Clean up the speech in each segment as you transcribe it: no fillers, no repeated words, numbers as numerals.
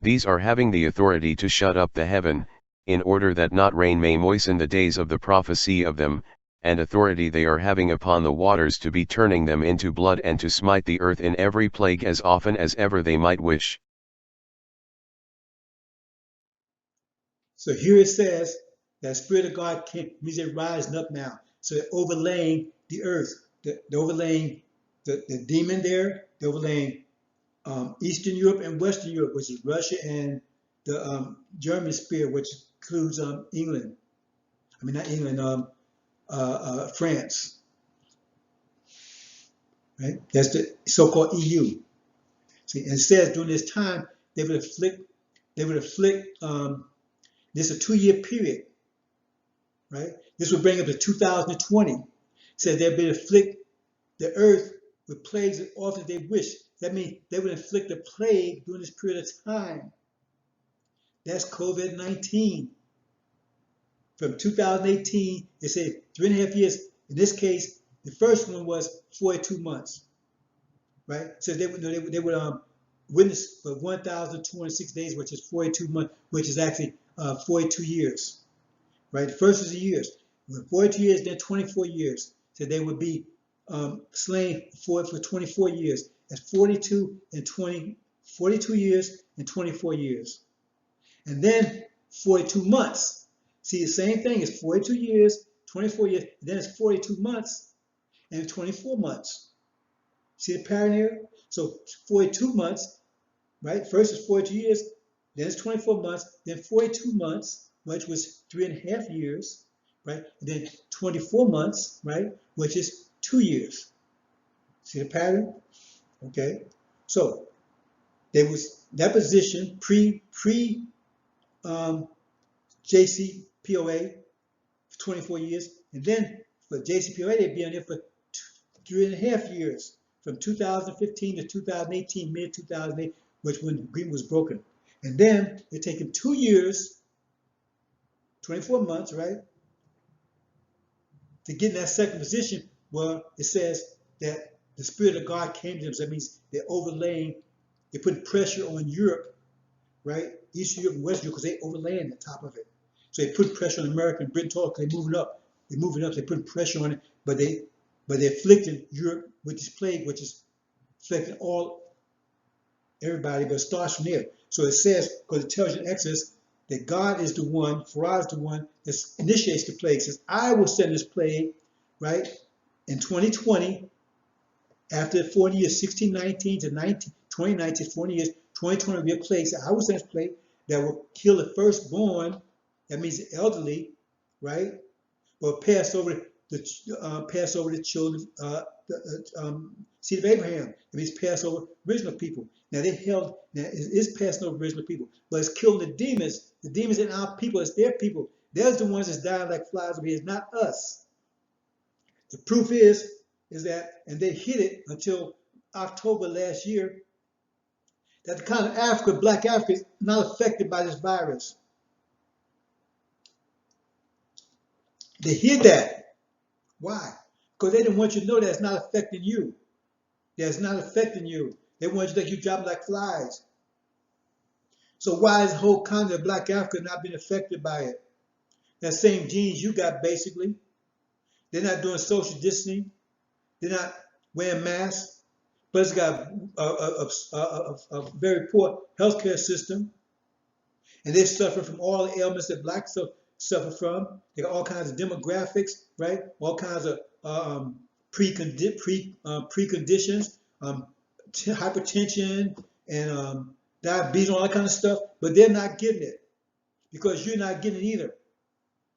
These are having the authority to shut up the heaven, in order that not rain may moisten the days of the prophecy of them, and authority they are having upon the waters to be turning them into blood and to smite the earth in every plague as often as ever they might wish. So here it says that Spirit of God means they're rising up now. So they're overlaying the earth. They're overlaying the demon there. They're overlaying Eastern Europe and Western Europe, which is Russia and the German sphere, which includes England. I mean, not England, France. Right? That's the so-called EU. See, and it says during this time they would afflict. This is a 2-year period, right? This would bring up to 2020. It says they would afflict the earth with plagues as often as they wish. That means they would inflict a plague during this period of time. That's COVID-19. From 2018, they say 3.5 years. In this case, the first one was 42 months, right? So they would witness for 1,206 days, which is 42 months, which is actually 42 years, right? The first is the years. 42 years, then 24 years. So they would be slain for 24 years. That's 42 years and 24 years. And then 42 months. See, the same thing is 42 years, 24 years, then it's 42 months and 24 months. See the pattern here? So 42 months, right? First is 42 years, then it's 24 months, then 42 months, which was 3.5 years, right? And then 24 months, right? Which is 2 years. See the pattern? Okay. So there was that position pre JCPOA for 24 years, and then for JCPOA they'd be on there for 3.5 years, from 2015 to 2018, mid 2008, which when the agreement was broken. And then they're taking 2 years, 24 months, right, to get in that second position where it says that the Spirit of God came to them. So that means they're overlaying, they're putting pressure on Europe, right? Eastern Europe and Western Europe, because they're overlaying the top of it. So they put pressure on America and Britain, because they're moving up. They're moving up, they're putting pressure on it, but they're afflicting Europe with this plague, which is afflicting everybody, but it starts from there. So it says, because it tells you in Exodus, that God is the one, Farah is the one that initiates the plague. It says, I will send this plague, right, in 2020, after 40 years, 1619 to 2019, 40 years, 2020 will be a plague. So I will send this plague that will kill the firstborn, that means the elderly, right, will pass over the children, seed of Abraham. It means pass over original people. Now it is passing over original people, but it's killing the demons. The demons in our people, it's their people. They're the ones that's dying like flies over here. It's not us. The proof is that, and they hid it until October last year, that the kind of Africa, black Africa, is not affected by this virus. They hid that. Why? Because they didn't want you to know that it's not affecting you. That it's not affecting you. They want you to think you drop like flies. So why is the whole continent of black Africa not being affected by it? That same genes you got, basically. They're not doing social distancing. They're not wearing masks. But it's got a very poor healthcare system. And they're suffering from all the ailments that blacks suffer from. They got all kinds of demographics, right? All kinds of preconditions, hypertension and diabetes, all that kind of stuff. But they're not getting it because you're not getting it either.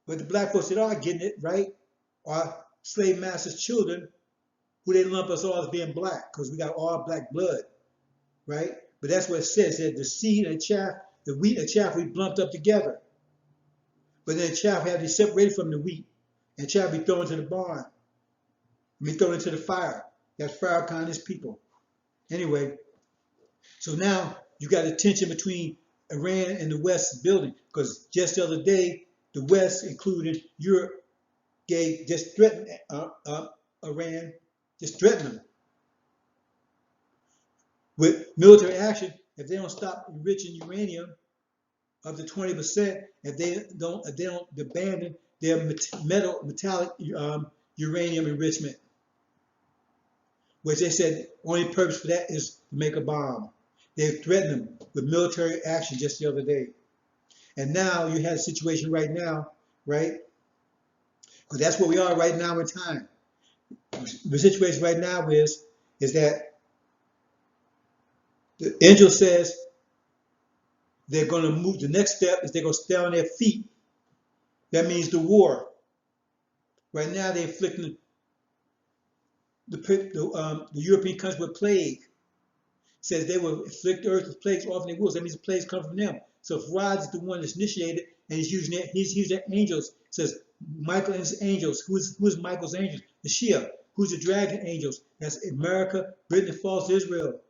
But the black folks that are getting it, right, are slave masters' children, who they lump us all as being black because we got all black blood, right? But that's what it says, that the seed and chaff, the wheat and chaff, we lumped up together. But then the chaff had to be separated from the wheat, and chaff be thrown into the barn, be thrown into the fire. That's fire kindness people. Anyway, so now you got a tension between Iran and the West building, because just the other day, the West, including Europe, just threatened Iran, just threatened them with military action if they don't stop enriching uranium up to 20%, if they don't abandon their metallic uranium enrichment, which they said only purpose for that is to make a bomb. They threatened them with military action just the other day. And now you have a situation right now, right? Because that's where we are right now in time. The situation right now is that the angel says they're going to move. The next step is they're going to stay on their feet. That means the war. Right now they're inflicting the European countries with plague. Says they will inflict the earth with plagues often they will. That means the plagues come from them. So if Rod is the one that's initiated and he's using angels, it says Michael and his angels. Who's Michael's angels? The Shia. Who's the dragon angels? That's America, Britain, and false Israel.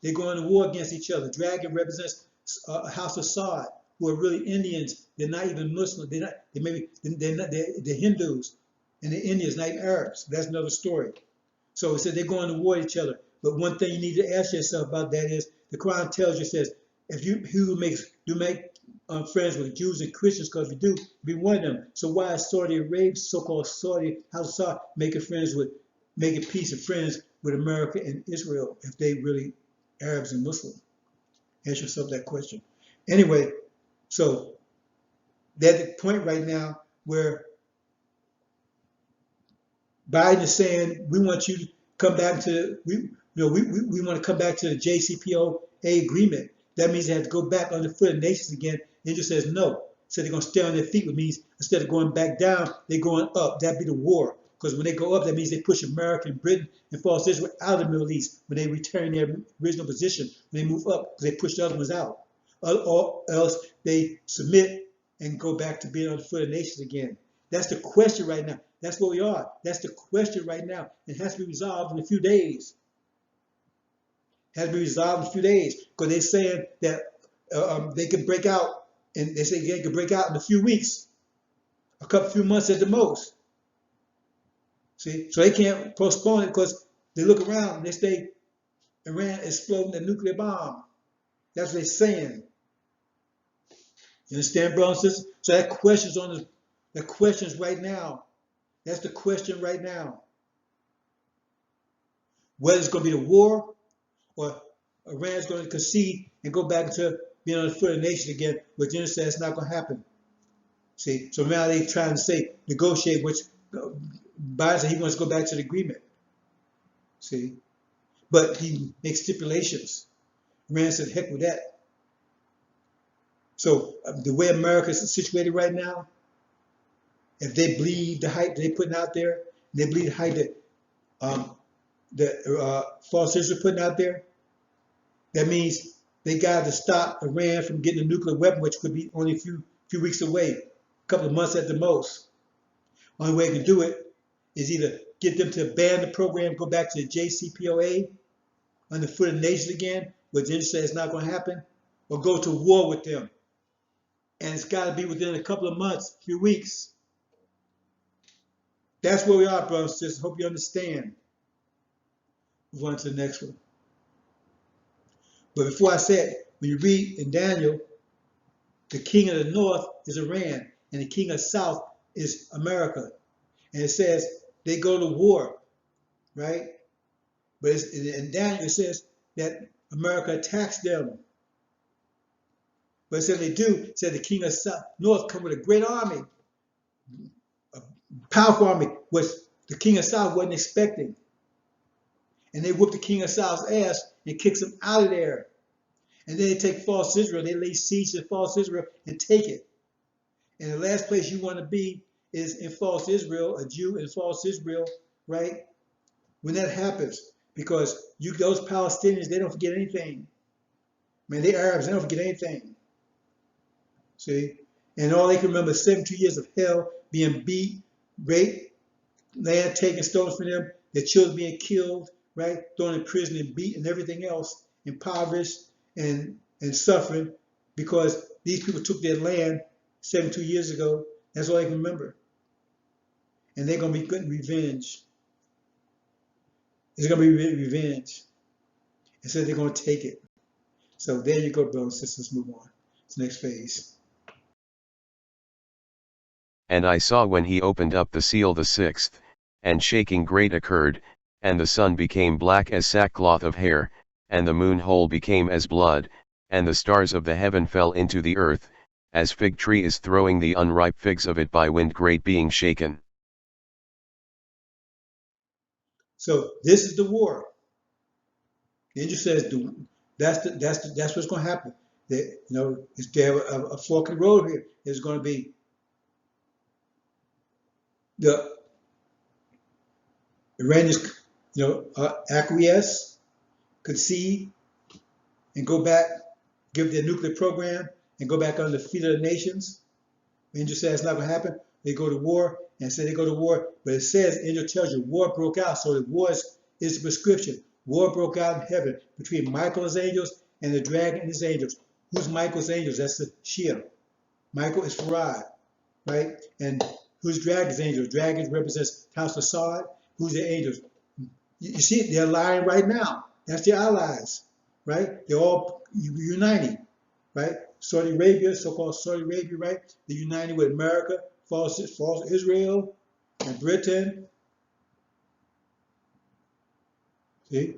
They're going to war against each other. Dragon represents a house of Saad, who are really Indians. They're not even Muslim. They're Hindus, and the Indians, not even Arabs. That's another story. So it said they're going to war with each other. But one thing you need to ask yourself about that is the Quran tells you, says, if you make friends with Jews and Christians, because we do, be one of them. So why is Saudi Arabia, so-called Saudi House of Saud, making peace and friends with America and Israel if they really Arabs and Muslims? Ask yourself that question. Anyway, so they're at the point right now where Biden is saying we want you to come back to we want to come back to the JCPOA agreement. That means they have to go back on the foot of nations again. Israel says no. So they're going to stay on their feet, which means instead of going back down, they're going up. That'd be the war. Because when they go up, that means they push America and Britain and false Israel out of the Middle East when they return their original position. When they move up, because they push the other ones out. Or else they submit and go back to being on the foot of nations again. That's the question right now. That's where we are. That's the question right now. It has to be resolved in a few days. It has to be resolved in a few days. Because they're saying that they can break out, and they say they can break out in a few weeks, few months at the most. See, so they can't postpone it because they look around and they say Iran is exploding a nuclear bomb. That's what they're saying. You understand, brothers and sisters? So that question's that question's right now. That's the question right now. Whether it's going to be the war or Iran's going to concede and go back to being on the foot of the nation again, which Jenna says it's not going to happen. See, so now they're trying to say negotiate, which Biden said he wants to go back to the agreement. See, but he makes stipulations. Iran said, heck with that. So the way America is situated right now, if they believe the hype they're putting out there, they believe the hype that false Israel putting out there, that means they got to stop Iran from getting a nuclear weapon, which could be only a few weeks away, a couple of months at the most. Only way they can do it is either get them to ban the program, go back to the JCPOA, on the foot of the nation again, which then says it's not going to happen, or go to war with them. And it's got to be within a couple of months, a few weeks. That's where we are, brothers and sisters. Hope you understand. Move on to the next one. But before I say it, when you read in Daniel, the king of the north is Iran, and the king of the south is America. And it says they go to war, right? But in Daniel it says that America attacks them. But it said they do. It said the king of the north come with a great army, a powerful army, which the king of the south wasn't expecting. And they whoop the king of the south's ass and kicks him out of there. And then they take false Israel. They lay siege to false Israel and take it. And the last place you want to be is in false Israel, a Jew in false Israel, right? When that happens, because those Palestinians, they don't forget anything. Man, they Arabs, they don't forget anything. See? And all they can remember is 72 years of hell, being beat, raped, land taken, stolen from them, their children being killed, right? Thrown in prison and beat and everything else, impoverished and suffering because these people took their land 72 years ago. That's all they can remember. And they're going to be getting revenge. It's going to be revenge. And so they're going to take it. So there you go, brothers and sisters. Move on to the next phase. And I saw when he opened up the seal the sixth, and shaking great occurred, and the sun became black as sackcloth of hair, and the moon whole became as blood, and the stars of the heaven fell into the earth, as fig tree is throwing the unripe figs of it by wind great being shaken. So this is the war. The angel says that's what's going to happen. That they have a fork in the road here. There's going to be the Iranians, acquiesce, concede, and go back, give their nuclear program, and go back under the feet of the nations. The angel says it's not going to happen. They go to war, and say they go to war, but it says, the angel tells you, war broke out. So the war is the prescription. War broke out in heaven between Michael's angels and the dragon and his angels. Who's Michael's angels? That's the Shia. Michael is Farad, right? And who's dragon's angels? Dragon represents House of Sod. Who's the angels? You see, they're lying right now. That's their allies, right? They're all uniting, right? Saudi Arabia, so-called Saudi Arabia, right? They're uniting with America, false Israel, and Britain. See?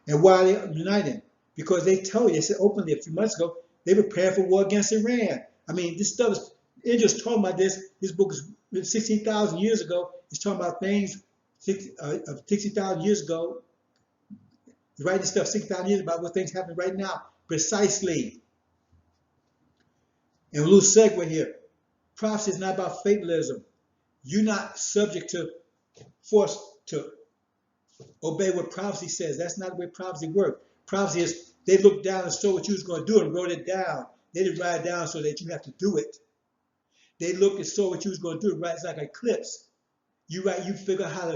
And why are they uniting? Because they said openly a few months ago, they were preparing for war against Iran. I mean, this stuff is, India's talking about this. This book is written 16,000 years ago. It's talking about things 60,000 years ago. He's writing stuff 6,000 years about what things happen right now, precisely. And a little segue here. Prophecy is not about fatalism. You're not subject to force to obey what prophecy says. That's not the way prophecy works. Prophecy is they looked down and saw what you was going to do and wrote it down. They didn't write it down so that you have to do it. They looked and saw what you was going to do. Right? It's like an eclipse. You figure out how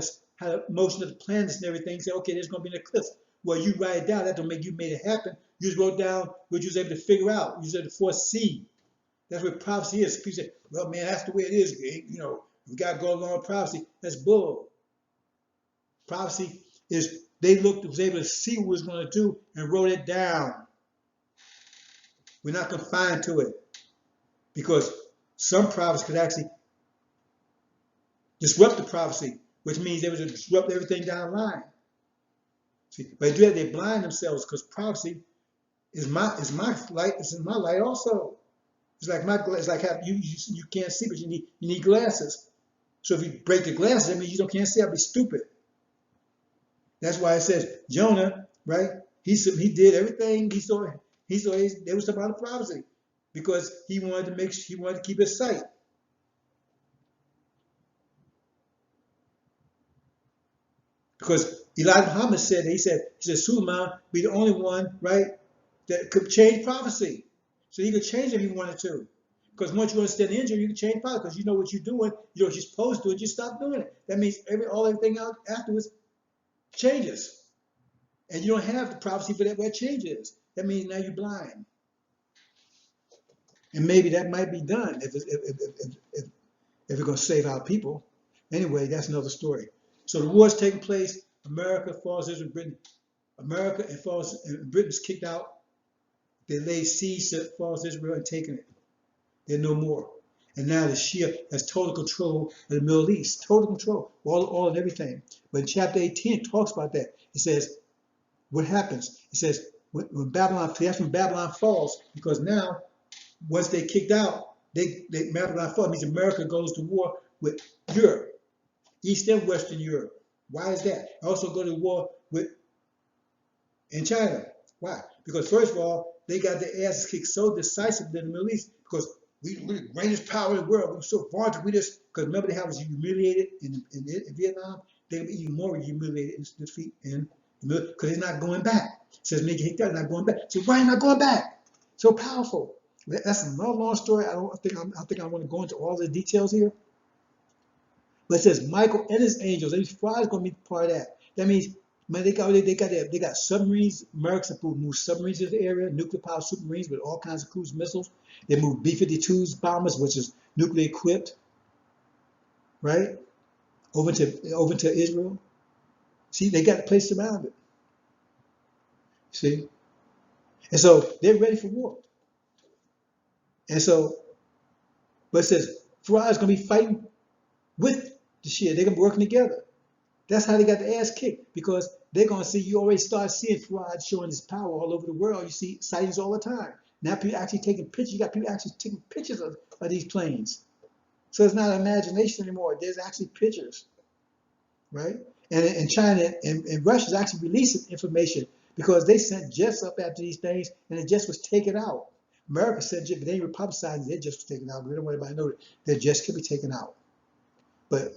the motion of the planets and everything. Say, okay, there's going to be an eclipse. Well, you write it down. That don't make you made it happen. You just wrote down what you was able to figure out. You was able to foresee. That's what prophecy is. People say, well, man, that's the way it is. We got to go along with prophecy. That's bull. Prophecy is was able to see what it was going to do and wrote it down. We're not confined to it because some prophecies could actually disrupt the prophecy, which means they would disrupt everything down the line. See, but they blind themselves because prophecy is my light. It's in my light also. It's like you can't see, but you need glasses. So if you break the glasses, that means you can't see. I'll be stupid. That's why it says Jonah, right? He did everything he saw. There was about a prophecy because he wanted to keep his sight. Because Elijah Muhammad said, Suleiman be the only one, right, that could change prophecy. So he could change it if he wanted to. Because once you understand the angel, you can change prophecy because you know what you're doing. You know what you're supposed to do, and you stop doing it. That means everything else afterwards changes. And you don't have the prophecy for that where it changes. That means now you're blind. And maybe that might be done if we're going to save our people. Anyway, that's another story. So the war's taking place. America falls into Britain. America and Britain's kicked out. They laid siege to falls Israel and taken it. They're no more. And now the Shia has total control of the Middle East. Total control. All and everything. But in chapter 18 it talks about that. It says, what happens? It says, when Babylon falls, because now, once they kicked out, Babylon falls, means America goes to war with Europe, East and Western Europe. Why is that? Also go to war in China. Why? Because first of all, they got their asses kicked so decisively in the Middle East because we're the greatest power in the world. We're so vaunted. Because remember how it was humiliated in Vietnam? They'll be even more humiliated in defeat in the middle because they're not going back. It says Major Hick, they're not going back. So why am I going back? So powerful. That's another long story. I think I want to go into all the details here. But it says Michael and his angels. These flies going to be part of that. That means they got submarines. Americans move submarines into the area, nuclear powered submarines with all kinds of cruise missiles. They move B-52s bombers, which is nuclear equipped, right? Over to Israel. See, they got the place surrounded. See, And so they're ready for war. And so, but it says Farad is going to be fighting with the Shia. They're going to be working together. That's how they got the ass kicked, because they're going to see, you already start seeing Farad showing his power all over the world. You see sightings all the time. Now people actually taking pictures. You got people actually taking pictures of these planes. So it's not imagination anymore. There's actually pictures, right? And China and Russia is actually releasing information because they sent jets up after these things, and the jets was taken out. America sent jets, but they didn't publicize their jets was taken out. We don't want anybody to know that their jets could be taken out. But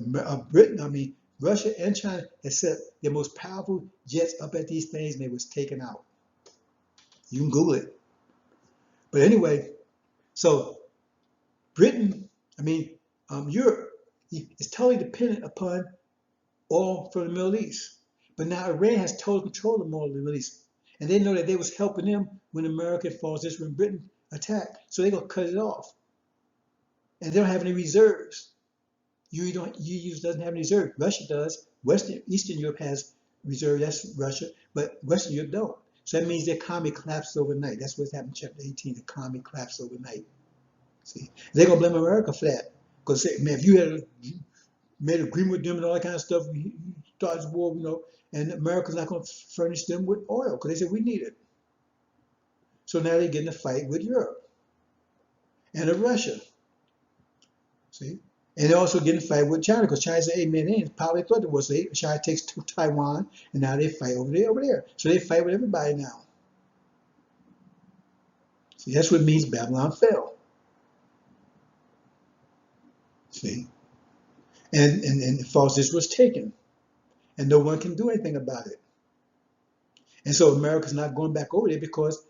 Britain, I mean, Russia and China had sent their most powerful jets up at these things, and they was taken out. You can Google it. But anyway, so Britain, I mean, Europe is totally dependent upon oil from the Middle East. But now Iran has total control of the Middle East. And they know that they was helping them when America falls this when Britain attacked. So they're gonna cut it off. And they don't have any reserves. EU doesn't have any reserves. Russia does. Eastern Europe has reserves, that's Russia, but Western Europe don't. So that means the economy collapsed overnight. That's what's happened in chapter 18, the economy collapsed overnight. See, they're gonna blame America for that. Because man, if you had made an agreement with them and all that kind of stuff, we started the war, and America's not going to furnish them with oil because they said we need it. So now they're getting a fight with Europe and with Russia. See? And they're also getting a fight with China because China said, hey man, they ain't power they thought it was. So China takes to Taiwan and now they fight over there. So they fight with everybody now. See, that's what it means Babylon fell. See? And false Israel was taken. And no one can do anything about it. And so America's not going back over there because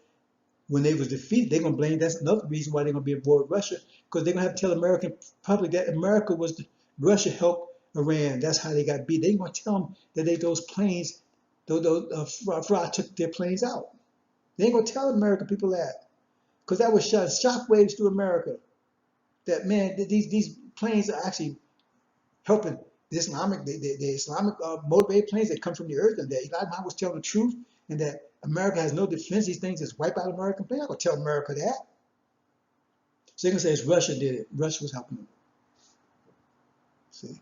when they was defeated, they're gonna blame. That's another reason why they're gonna be at war with Russia, because they're gonna have to tell the American public that Russia helped Iran. That's how they got beat. They ain't gonna tell them that those planes, Farad took their planes out. They ain't gonna tell American people that, because that was shockwaves through America. That man, these planes are actually helping the Islamic motivated planes that come from the earth, and that Elijah Muhammad was telling the truth, and that America has no defense. These things just wipe out American planes. I'm gonna tell America that. So they're gonna say it's Russia did it. Russia was helping them. See,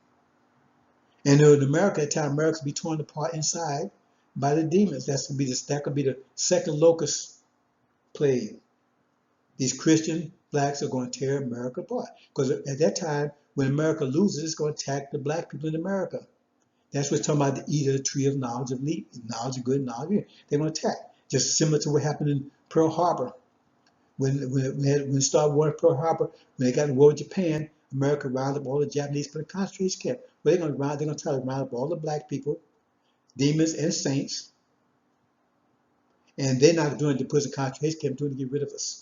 and in America at the time, America could be torn apart inside by the demons. That could be the second locust plague. These Christian blacks are going to tear America apart, because at that time, when America loses, it's going to attack the black people in America. That's what's talking about, the eat of the tree of knowledge of good, knowledge of evil. They're going to attack. Just similar to what happened in Pearl Harbor. When it started war in Pearl Harbor, when they got in war with Japan, America rounded up all the Japanese for the concentration camp. Well, they're going to try to round up all the black people, demons and saints, and they're not doing it to put us in concentration camp, they're doing it to get rid of us.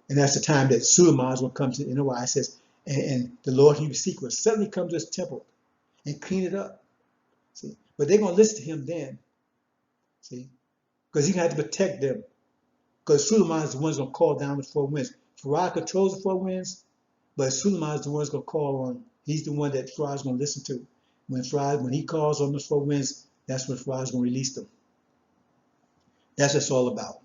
And that's the time that Suleiman is going to come to NOI. It says, and the Lord he was seek will suddenly come to his temple and clean it up. See, but they're going to listen to him then. See, because he's going to have to protect them. Because Suleiman is the one who's going to call down the four winds. Farad controls the four winds, but Suleiman is the one who's going to call on. He's the one that Farad is going to listen to. When he calls on the four winds, that's when Farad is going to release them. That's what it's all about.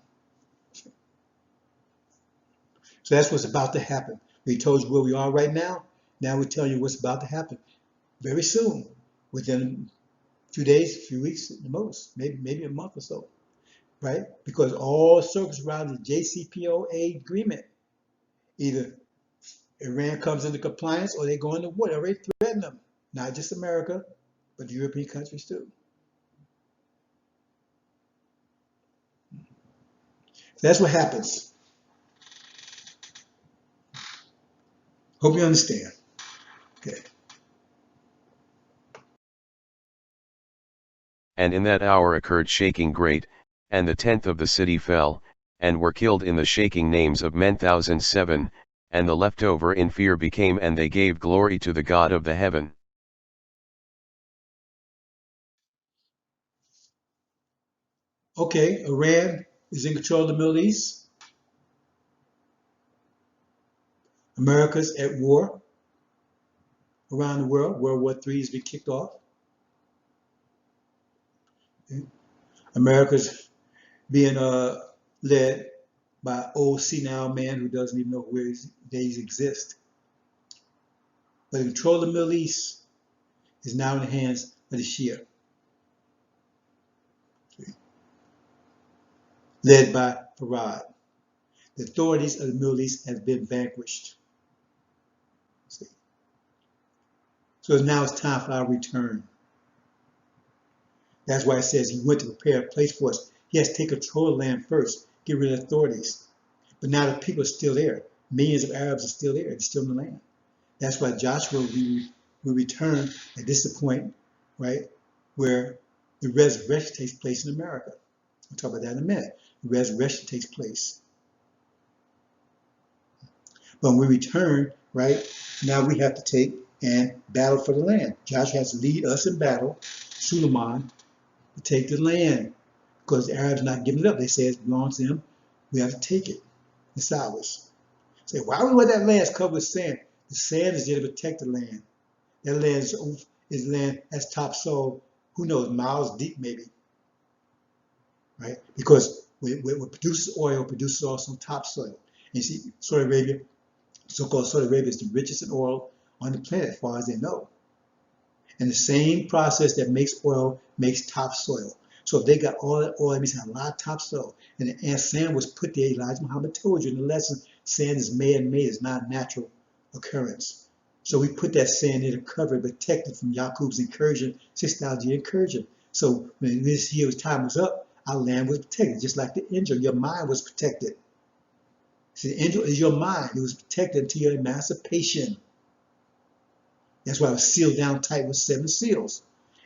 So that's what's about to happen. We told you where we are right now. Now we tell you what's about to happen very soon, within a few days, a few weeks at the most, maybe a month or so, right? Because all circles around the JCPOA agreement. Either Iran comes into compliance or they go into war. They already threatened them. Not just America, but the European countries too. So that's what happens. Hope you understand. Okay. And in that hour occurred shaking great, and the tenth of the city fell, and were killed in the shaking names of men 1,007, and the leftover in fear became, and they gave glory to the God of the heaven. Okay, Iran is in control of the Middle East. America's at war around the world. World War III has been kicked off. Okay. America's being led by an old senile man who doesn't even know where his days exist. But the control of the Middle East is now in the hands of the Shia, led by Farad. The authorities of the Middle East have been vanquished. See? So now it's time for our return. That's why it says he went to prepare a place for us. He has to take control of the land first, get rid of the authorities. But now the people are still there. Millions of Arabs are still there. They're still in the land. That's why Joshua will return at this point, right, where the resurrection takes place in America. We'll talk about that in a minute. The resurrection takes place. But when we return, right, now we have to take and battle for the land. Joshua has to lead us in battle, Suleiman, to take the land. Because the Arabs are not giving it up. They say it belongs to them. We have to take it. It's ours. Say, why would we want that land is covered with sand? The sand is there to protect the land. That land is land that's topsoil, who knows, miles deep maybe, right? Because what produces oil produces also topsoil. And you see, Saudi Arabia, so-called Saudi Arabia is the richest in oil on the planet as far as they know. And the same process that makes oil makes topsoil. So if they got all that oil, it means they have a lot of topsoil. And sand was put there, Elijah Muhammad told you in the lesson, sand is man-made, it's not a natural occurrence. So we put that sand there to cover it, protect it from Yaqub's incursion, 6,000 year incursion. So when this year's time was up, our land was protected, just like the angel. Your mind was protected. See, the angel is your mind. It was protected until your emancipation. That's why it was sealed down tight with 7 seals.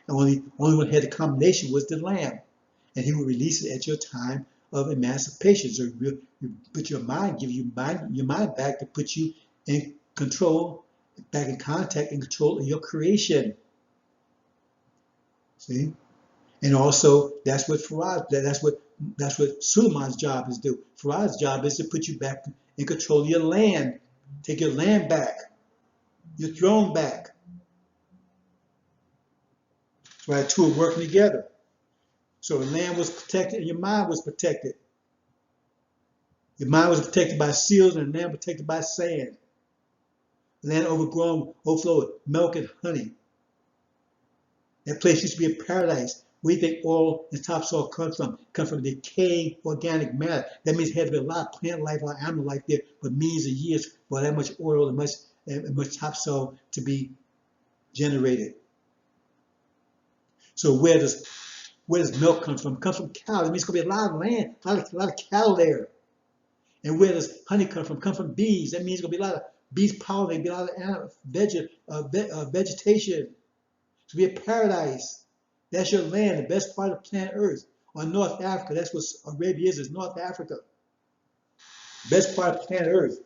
And only one had the combination was the Lamb. And he would release it at your time of emancipation. So but your mind, give you your mind back to put you in control, back in contact and control of your creation. See? And also that's what Farad, that's what Suleiman's job is to do. Farad's job is to put you back in control of your land. Take your land back, your throne back. That's why the two are working together. So the land was protected and your mind was protected. Your mind was protected by seals and the land protected by sand. The land overflowed with milk and honey. That place used to be a paradise. Where do you think oil and topsoil comes from? It comes from decaying organic matter. That means there had to be a lot of plant life, a lot of animal life there for millions of years for that much oil and much topsoil to be generated. So where does milk come from? It comes from cows. It means it's going to be a lot of land, a lot of cattle there. And where does honey come from? Come from bees. That means it's going to be a lot of bees pollinating, a lot of vegetation. To be a paradise. That's your land, the best part of planet Earth. On North Africa, that's what Arabia is North Africa. Best part of planet Earth.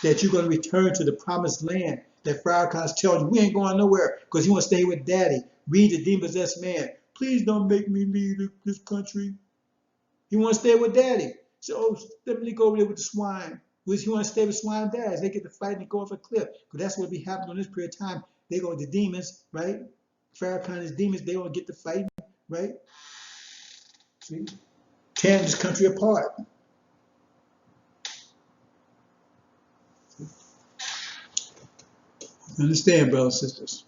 That you're going to return to the promised land that Farrakhan's telling you. We ain't going nowhere because you want to stay with daddy. Read the demon-possessed man. Please don't make me leave this country. He wants to stay with daddy. So let me go over there with the swine. He wants to stay with swine dads. They get to fight and go off a cliff. Because that's what be happening on this period of time. They go with the demons, right? Farrakhan and his demons, they don't get to fight, right? See? Tearing this country apart. Understand, brothers and sisters.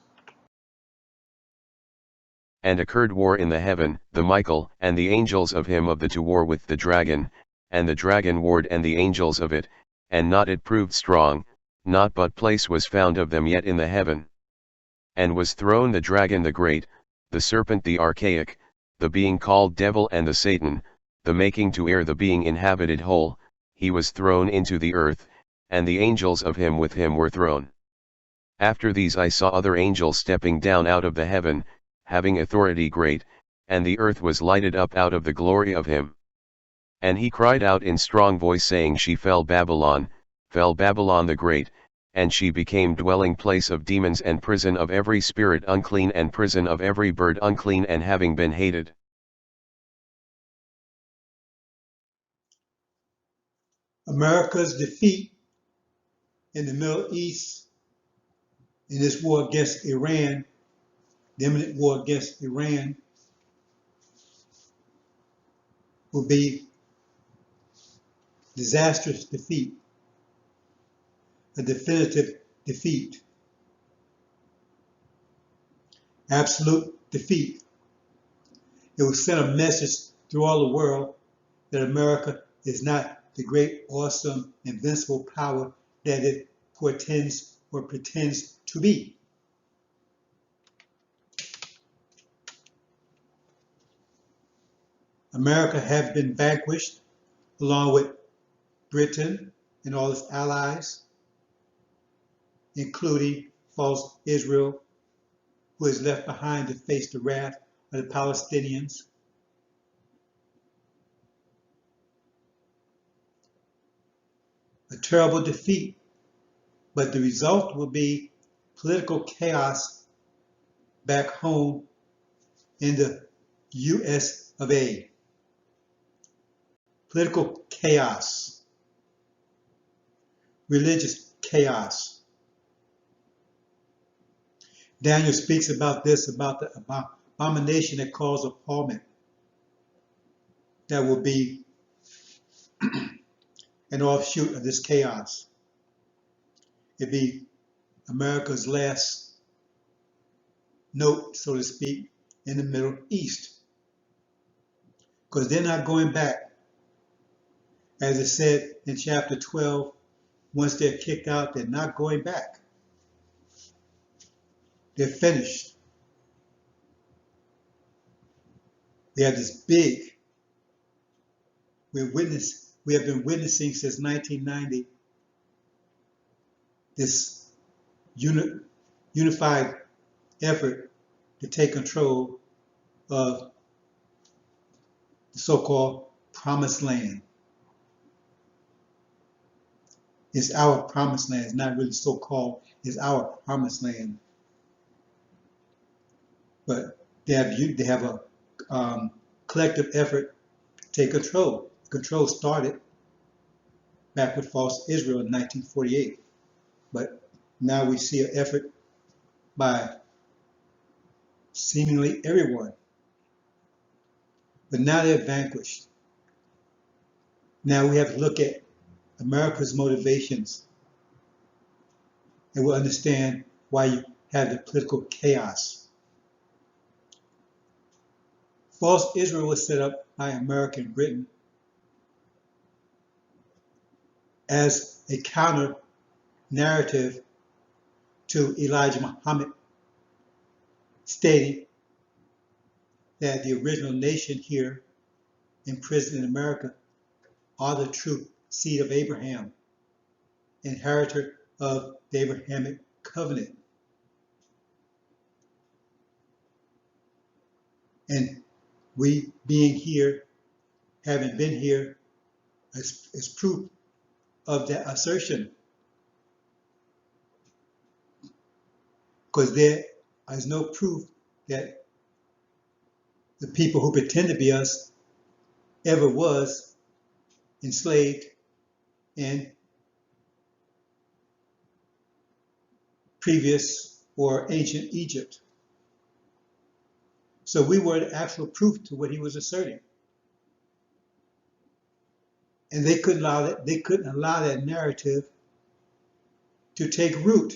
And occurred war in the heaven, the Michael and the angels of him of the to war with the dragon, and the dragon warred and the angels of it, and not it proved strong, not but place was found of them yet in the heaven. And was thrown the dragon the great, the serpent the archaic, the being called devil and the Satan, the making to err the being inhabited whole, he was thrown into the earth, and the angels of him with him were thrown. After these I saw other angels stepping down out of the heaven, having authority great, and the earth was lighted up out of the glory of him. And he cried out in strong voice saying, She fell Babylon the great, and she became dwelling place of demons and prison of every spirit unclean and prison of every bird unclean and having been hated. America's defeat in the Middle East in this war against Iran, the imminent war against Iran, will be disastrous defeat, a definitive defeat, absolute defeat. It will send a message through all the world that America is not the great, awesome, invincible power that it portends or pretends to be. America has been vanquished along with Britain and all its allies, including false Israel, who is left behind to face the wrath of the Palestinians. A terrible defeat, but the result will be political chaos back home in the US of A. Political chaos, religious chaos. Daniel speaks about this, about the abomination that caused appallment that will be an offshoot of this chaos. It'd be America's last note, so to speak, in the Middle East. Because they're not going back. As it said in chapter 12, once they're kicked out, they're not going back. They're finished. They have this big, we have been witnessing since 1990, this unified effort to take control of the so-called promised land. It's our promised land. It's not really so-called. It's our promised land. But they have a collective effort to take control. Control started back with false Israel in 1948. But now we see an effort by seemingly everyone. But now they're vanquished. Now we have to look at America's motivations, and we'll understand why you have the political chaos. False Israel was set up by America and Britain as a counter narrative to Elijah Muhammad, stating that the original nation here imprisoned in America are the true seed of Abraham, inheritor of the Abrahamic covenant. And we being here, having been here, is proof of that assertion. Because there is no proof that the people who pretend to be us ever was enslaved in previous or ancient Egypt. So we were the actual proof to what he was asserting. And they couldn't allow that narrative to take root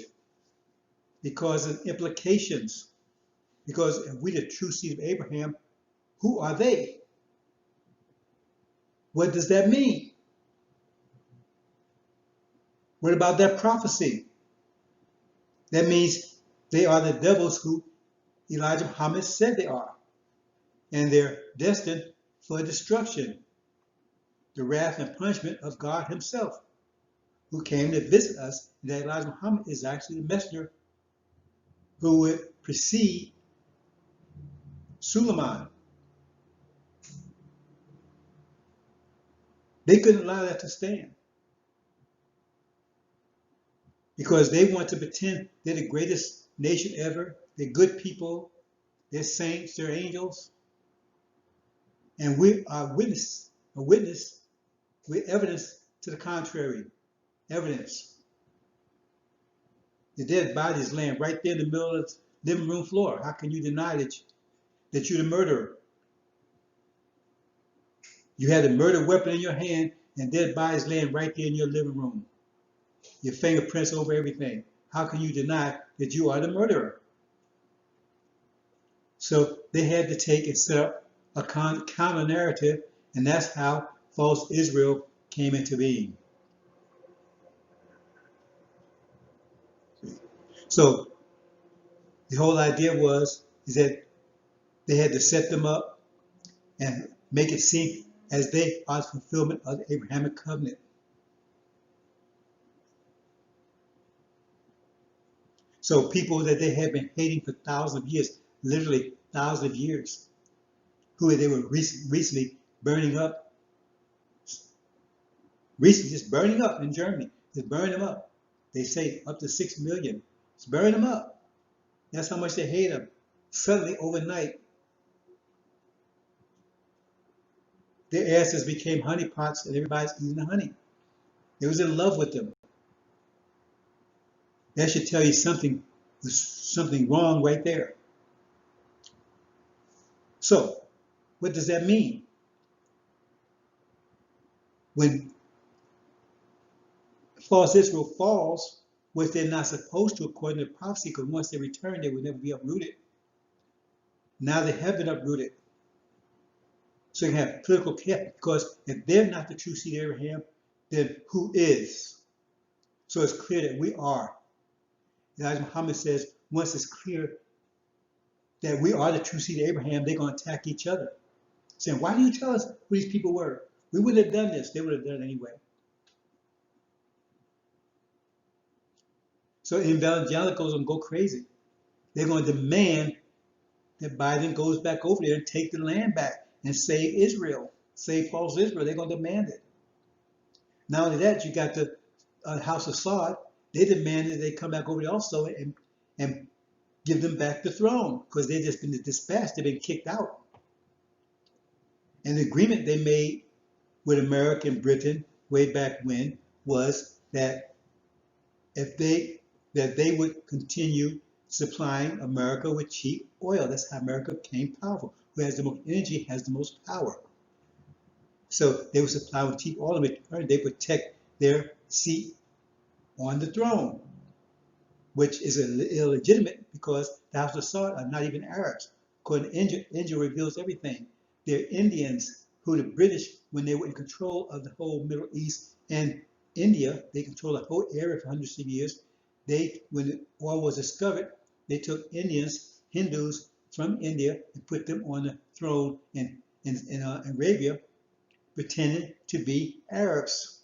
because of implications. Because if we're the true seed of Abraham, who are they? What does that mean? What about that prophecy? That means they are the devils who Elijah Muhammad said they are. And they're destined for destruction. The wrath and punishment of God himself, who came to visit us. That Elijah Muhammad is actually the messenger who would precede Suleiman. They couldn't allow that to stand because they want to pretend they're the greatest nation ever. They're good people. They're saints. They're angels. And we are a witness. We're evidence to the contrary. Evidence. The dead bodies laying right there in the middle of the living room floor. How can you deny that you're the murderer? You had a murder weapon in your hand, and dead bodies laying right there in your living room. Your fingerprints over everything. How can you deny that you are the murderer? So they had to take and set up a counter narrative, and that's how false Israel came into being. So the whole idea is that they had to set them up and make it seem as they are the fulfillment of the Abrahamic covenant. So people that they had been hating for thousands of years, literally thousands of years, who they were recently burning up, just burning up in Germany, just burning them up. They say up to 6 million. Just burn them up. That's how much they hate them. Suddenly, overnight, their asses became honeypots and everybody's eating the honey. They was in love with them. That should tell you there's something wrong right there. So, what does that mean? When false Israel falls, which they're not supposed to according to prophecy, because once they return, they will never be uprooted. Now they have been uprooted. So you have political chaos, because if they're not the true seed of Abraham, then who is? So it's clear that we are. Elijah Muhammad says, once it's clear that we are the true seed of Abraham, they're going to attack each other. Saying, why do you tell us who these people were? We wouldn't have done this. They would have done it anyway. So evangelicals are going to go crazy. They're going to demand that Biden goes back over there and take the land back and save Israel, save false Israel. They're going to demand it. Not only that, you got the House of Saud. They demanded they come back over there also and give them back the throne because they've just been dispatched. They've been kicked out. And the agreement they made with America and Britain way back when was that they would continue supplying America with cheap oil. That's how America became powerful. Who has the most energy has the most power. So they would supply with cheap oil in return. They protect their seat on the throne, which is illegitimate because the House of Saud are not even Arabs. According to AL-INJIL reveals everything. They're Indians who the British, when they were in control of the whole Middle East and India, they controlled the whole area for hundreds of years. When the oil was discovered, they took Indians, Hindus from India, and put them on the throne in Arabia, pretending to be Arabs.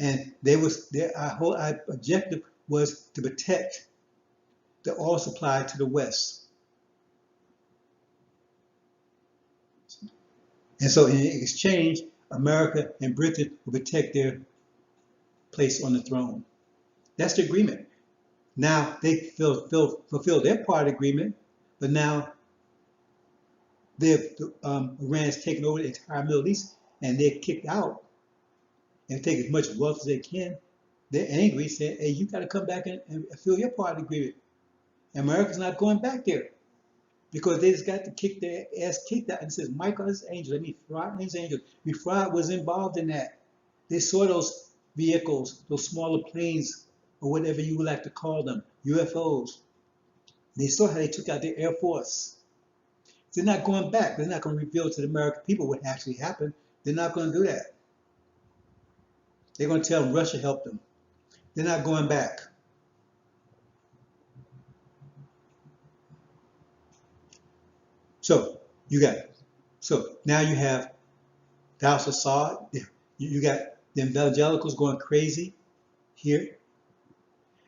And our whole objective was to protect the oil supply to the West. And so in exchange, America and Britain will protect their place on the throne. That's the agreement. Now they fulfill their part of the agreement, but now Iran's taken over the entire Middle East and they're kicked out and take as much wealth as they can. They're angry, saying, hey, you got to come back and fulfill your part of the agreement. America's not going back there because they just got to kick their ass kicked out. And it says, Michael is angel. I mean, Fraud means angel. Fraud was involved in that. They saw those vehicles, those smaller planes, or whatever you would like to call them, UFOs. They saw how they took out their Air Force. They're not going back. They're not going to reveal to the American people what actually happened. They're not going to do that. They're going to tell them Russia helped them. They're not going back. So now you have the House of Saud. You got the evangelicals going crazy here,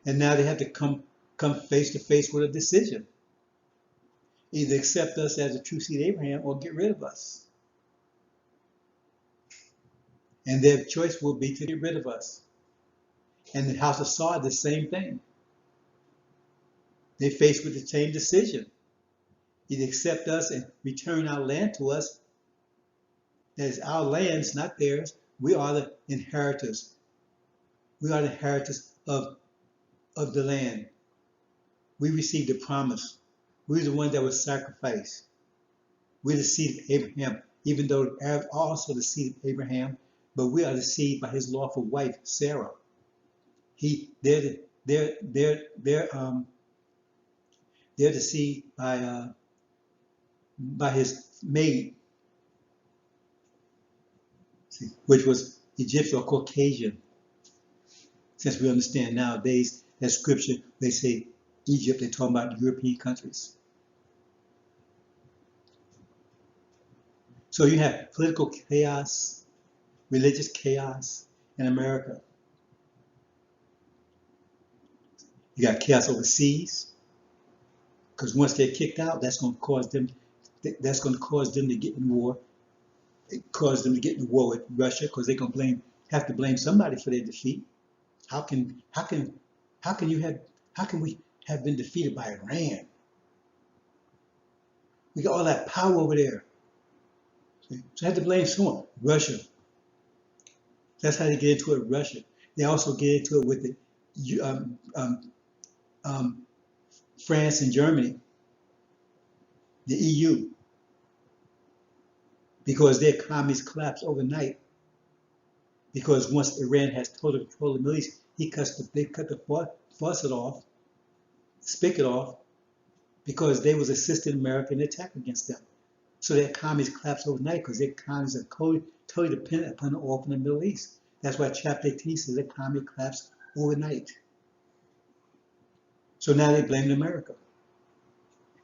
and now they have to come face to face with a decision: either accept us as a true seed of Abraham or get rid of us. And their choice will be to get rid of us. And the House of Saud, the same thing. They faced with the same decision: either accept us and return our land to us. That is our lands, not theirs. We are the inheritors. We are the inheritors of the land. We received the promise. We're the ones that were sacrificed. We're the seed of Abraham, even though the Arabs are also the seed of Abraham, but we are the seed by his lawful wife, Sarah. They're they're the seed by his maid, which was Egyptian or Caucasian. Since we understand nowadays that scripture, they say Egypt, they're talking about European countries. So you have political chaos, religious chaos in America. You got chaos overseas, because once they're kicked out, that's going to cause them to get in war. It caused them to get in war with Russia, because they're going to have to blame somebody for their defeat. How can we have been defeated by Iran? We got all that power over there. So I had to blame someone. Russia. That's how they get into it. Russia. They also get into it with France and Germany, the EU, because their economies collapse overnight. Because once Iran has total control of the Middle East, they cut the faucet off, spigot off, because they was assisting America in the attack against them. So their economies collapse overnight because their economies are totally dependent upon the oil from the Middle East. That's why chapter 18 says the economy collapsed overnight. So now they blame America.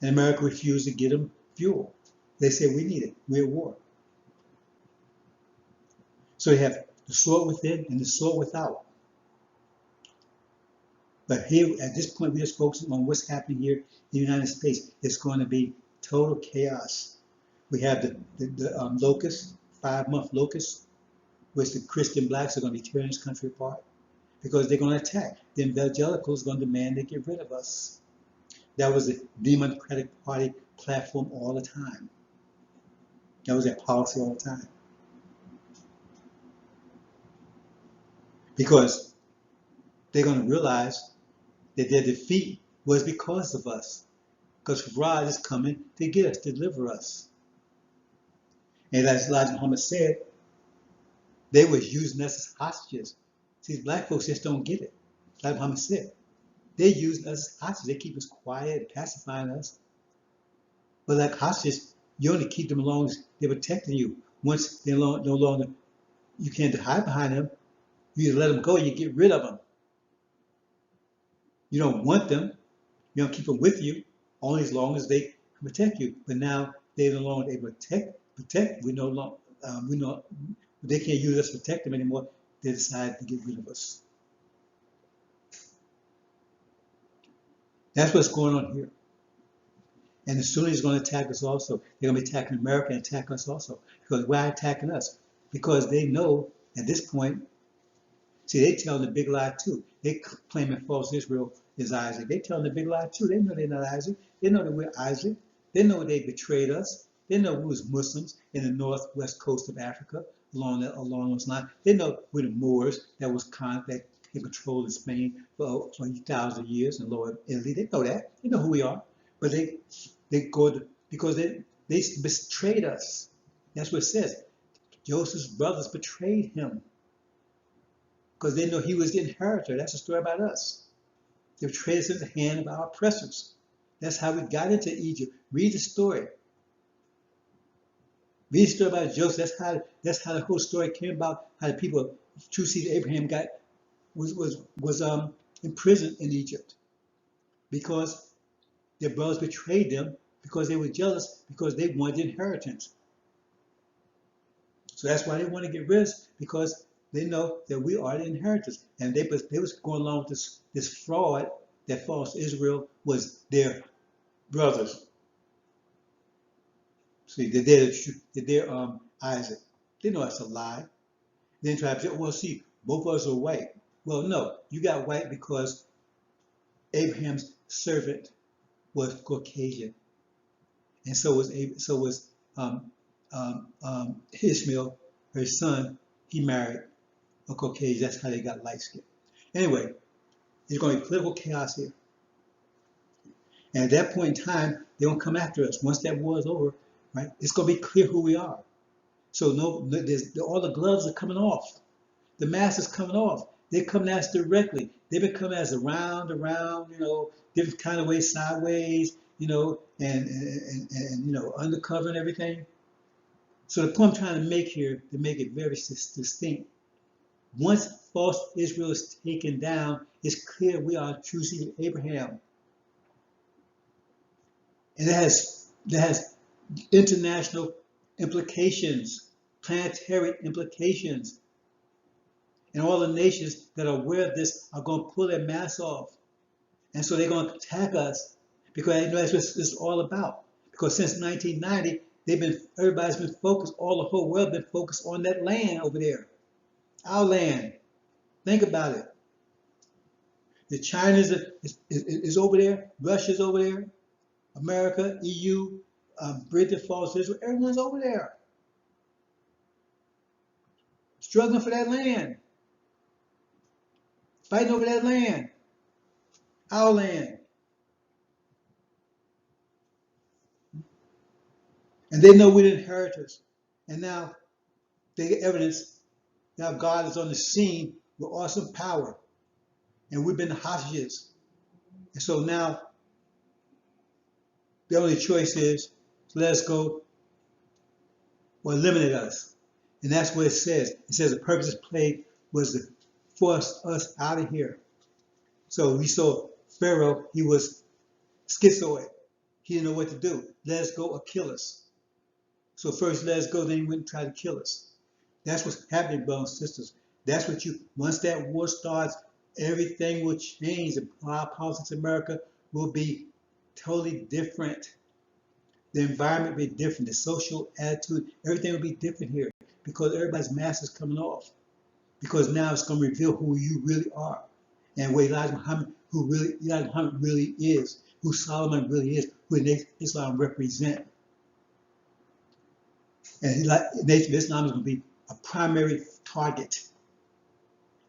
And America refused to get them fuel. They say, we need it. We're at war. So you have the sword within and the sword without. But here, at this point, we're just focusing on what's happening here in the United States. It's going to be total chaos. We have the locust, 5-month locust, which the Christian blacks are going to be tearing this country apart because they're going to attack. The evangelicals are going to demand they get rid of us. That was the Democratic Party platform all the time. That was their policy all the time. Because they're going to realize that their defeat was because of us. Because God is coming to get us, to deliver us. And as Elijah Muhammad said, they were using us as hostages. See, black folks just don't get it. Like Muhammad said, they use us as hostages. They keep us quiet, pacifying us. But like hostages, you only keep them as long as they're protecting you. Once they're no longer, you can't hide behind them. You either let them go or you get rid of them. You don't want them. You don't keep them with you only as long as they protect you. But now they no longer able to protect. We no longer they can't use us to protect them anymore. They decide to get rid of us. That's what's going on here. And the Sunnis is going to attack us also. They're going to be attacking America and attack us also. Because why attacking us? Because they know at this point, see, they telling the big lie too. They claiming false Israel is Isaac. They telling the big lie too. They know they're not Isaac. They know that we're Isaac. They know they betrayed us. They know we was Muslims in the northwest coast of Africa along those lines. They know we're the Moors that controlled Spain for 20,000 years and Lower Italy. They know that. They know who we are. But because they betrayed us. That's what it says. Joseph's brothers betrayed him because they know he was the inheritor. That's a story about us. They betrayed us into the hand of our oppressors. That's how we got into Egypt. Read the story. Read the story about Joseph. That's how the whole story came about. How the people, true seed of Abraham, was imprisoned in Egypt because their brothers betrayed them because they were jealous because they wanted the inheritance. So that's why they want to get rid of us, because they know that we are the inheritors. And they was going along with this fraud that false Israel was their brothers. See, they're Isaac. They know that's a lie. Then try to say, well, see, both of us are white. Well, no, you got white because Abraham's servant was Caucasian, and so was Ishmael, her son. He married a Caucasian. That's how they got light skin. Anyway, there's going to be political chaos here, and at that point in time, they're going to come after us. Once that war is over, right? It's going to be clear who we are. So all the gloves are coming off. The mask is coming off. They're coming at us directly. They've been coming at us around, different kind of ways, sideways, and undercover and everything. So the point I'm trying to make here, to make it very distinct, once false Israel is taken down, it's clear we are true seed of Abraham. And that has international implications, planetary implications. And all the nations that are aware of this are going to pull their masks off. And so they're going to attack us because they know that's what it's all about. Because since 1990, everybody's been focused, all the whole world been focused on that land over there. Our land. Think about it. The China is over there, Russia's over there, America, EU, Britain, falls Israel, everyone's over there. Struggling for that land. Fighting over that land. Our land. And they know we're the inheritors. And now they get evidence. Now God is on the scene with awesome power. And we've been the hostages. And so now the only choice is let us go or eliminate us. And that's what it says. It says the purpose of this plague was to force us out of here. So we saw Pharaoh, he was schizoid. He didn't know what to do. Let us go or kill us. So first let us go, then he went and tried to kill us. That's what's happening, brothers and sisters. That's what once that war starts, everything will change. The politics in America will be totally different. The environment will be different. The social attitude, everything will be different here because everybody's mask is coming off. Because now it's going to reveal who you really are and what Elijah Muhammad really is, who Solomon really is, who Islam represent. And Nation of Islam is going to be a primary target.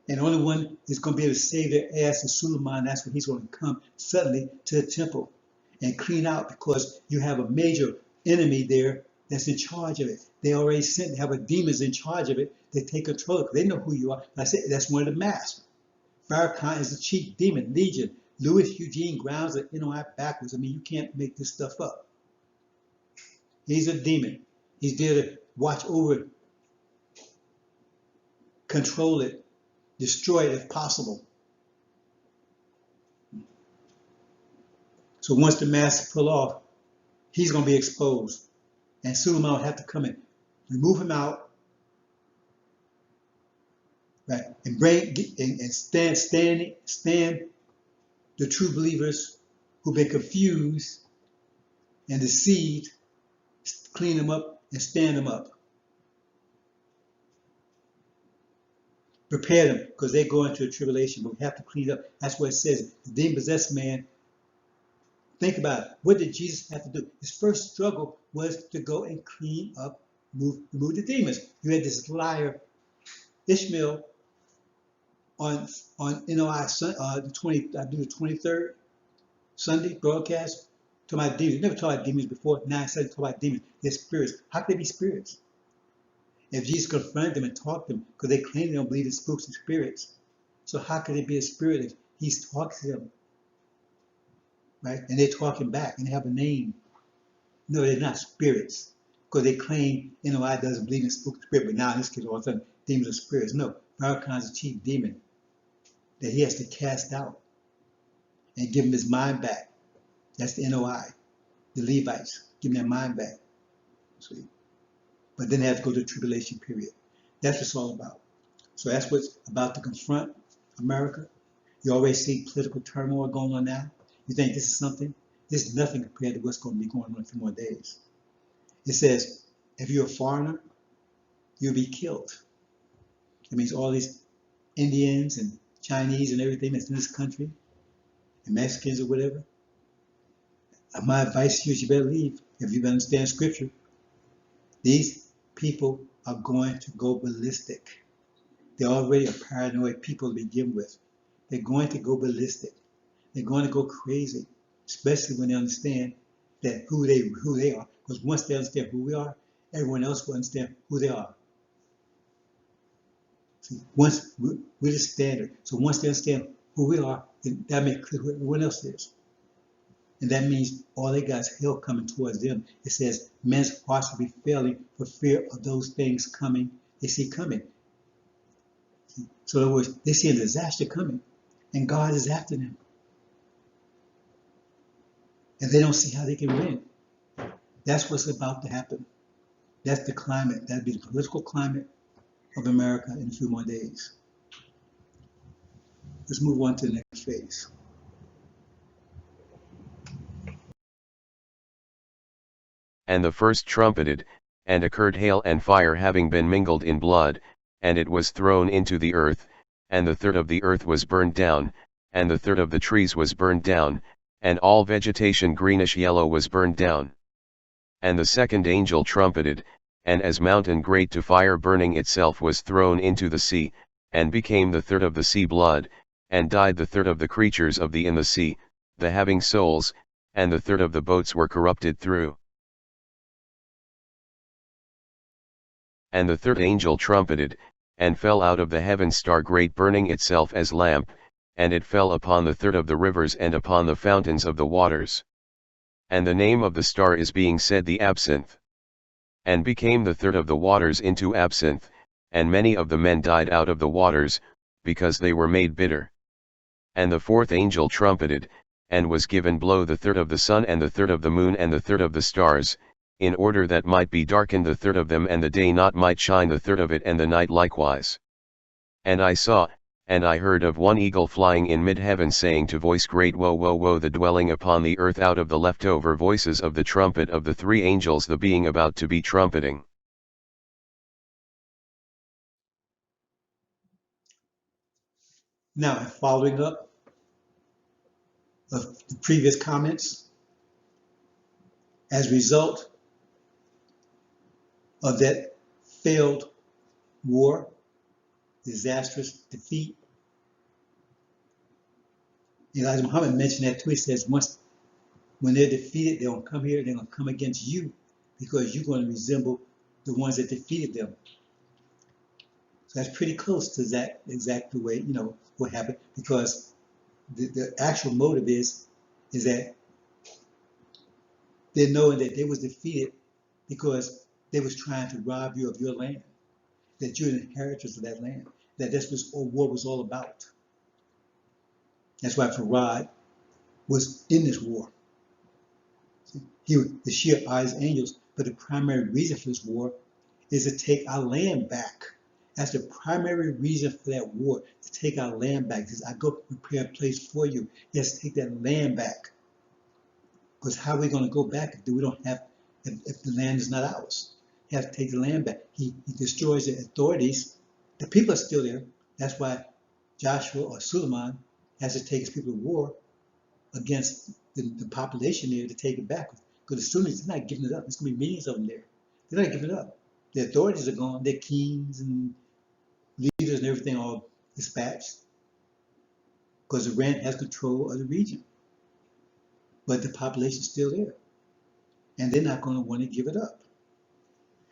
And the only one is going to be able to save their ass is Suleiman. That's when he's going to come suddenly to the temple and clean out because you have a major enemy there that's in charge of it. They already have a demons in charge of it. They take control of it. They know who you are. Like I said, that's one of the masks. Farrakhan is the chief demon, Legion. Louis Eugene grounds the NOI backwards. I mean, you can't make this stuff up. He's a demon. He's there to watch over it, control it, destroy it if possible. So once the masks pull off, he's going to be exposed. And Suleiman will have to come in, remove him out, right, and stand the true believers who've been confused and deceived, clean them up and stand them up. Prepare them because they go into a tribulation, but we have to clean up. That's what it says. The demon-possessed man, think about it. What did Jesus have to do? His first struggle was to go and clean up, remove the demons. You had this liar, Ishmael, on NOI the 23rd Sunday broadcast, talking about demons. Never talked about demons before. Now I started talking about demons. They're spirits. How could they be spirits? If Jesus confronted them and taught them, because they claim they don't believe in spooks and spirits. So how could it be a spirit if he's talking to them? Right? And they're talking back and they have a name. No, they're not spirits. Because they claim NOI doesn't believe in spooks and spirits, but now in this case all of a sudden demons are spirits. No, Farrakhan's a chief demon that he has to cast out and give him his mind back. That's the NOI, the Levites, give him their mind back. See? But then they have to go to the tribulation period. That's what it's all about. So that's what's about to confront America. You already see political turmoil going on now. You think this is something? This is nothing compared to what's going to be going on in a few more days. It says, if you're a foreigner, you'll be killed. It means all these Indians and Chinese and everything that's in this country, and Mexicans or whatever. My advice to you is you better leave if you understand scripture. These people are going to go ballistic. They're already a paranoid people to begin with. They're going to go ballistic. They're going to go crazy, especially when they understand that who they are. Because once they understand who we are, everyone else will understand who they are. See, once we're the standard. So once they understand who we are, then that makes clear who everyone else is. And that means all they got is hell coming towards them. It says men's hearts will be failing for fear of those things coming. They see coming. So in other words, they see a disaster coming, and God is after them. And they don't see how they can win. That's what's about to happen. That's the climate. That'll be the political climate of America in a few more days. Let's move on to the next phase. And the first trumpeted, and occurred hail and fire having been mingled in blood, and it was thrown into the earth, and the third of the earth was burned down, and the third of the trees was burned down, and all vegetation greenish yellow was burned down. And the second angel trumpeted, and as mountain great to fire burning itself was thrown into the sea, and became the third of the sea blood, and died the third of the creatures of the in the sea, the having souls, and the third of the boats were corrupted through. And the third angel trumpeted, and fell out of the heaven star great burning itself as lamp, and it fell upon the third of the rivers and upon the fountains of the waters. And the name of the star is being said the absinthe. And became the third of the waters into absinthe, and many of the men died out of the waters, because they were made bitter. And the fourth angel trumpeted, and was given blow the third of the sun and the third of the moon and the third of the stars, in order that might be darkened the third of them and the day not might shine the third of it and the night likewise. And I saw, and I heard of one eagle flying in mid-heaven saying to voice great woe woe woe the dwelling upon the earth out of the leftover voices of the trumpet of the three angels the being about to be trumpeting. Now, following up of the previous comments, as a result of that failed war, disastrous defeat, Elijah Muhammad mentioned that too. He says, when they're defeated, they're going to come here, they're going to come against you because you're going to resemble the ones that defeated them. So that's pretty close to that exact way, what happened, because the actual motive is that they're knowing that they was defeated because they was trying to rob you of your land, that you're an inheritors of that land, that that's what war was all about. That's why Farad was in this war. The sheer eyes angels, but the primary reason for this war is to take our land back. That's the primary reason for that war, to take our land back. Because I go prepare a place for you. Yes, take that land back. Because how are we going to go back if we don't have, if the land is not ours? He has to take the land back. He destroys the authorities. The people are still there. That's why Joshua or Suleiman has to take his people to war against the population there to take it back. Because the Sunnis, they're not giving it up. There's going to be millions of them there. They're not giving it up. The authorities are gone. Their kings and leaders and everything are all dispatched because Iran has control of the region. But the population is still there. And they're not going to want to give it up.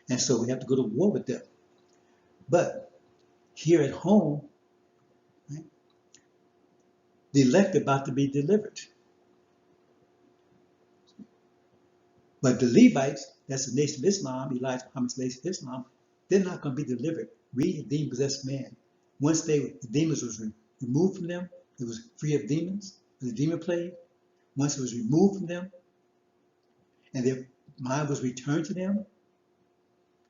And so we have to go to war with them. But here at home, right, the elect are about to be delivered. But the Levites, that's the nation of Islam, Elijah Muhammad's nation of Islam, they're not going to be delivered. Read the demon-possessed man. Once the demons was removed from them, it was free of demons, the demon plague. Once it was removed from them, and their mind was returned to them,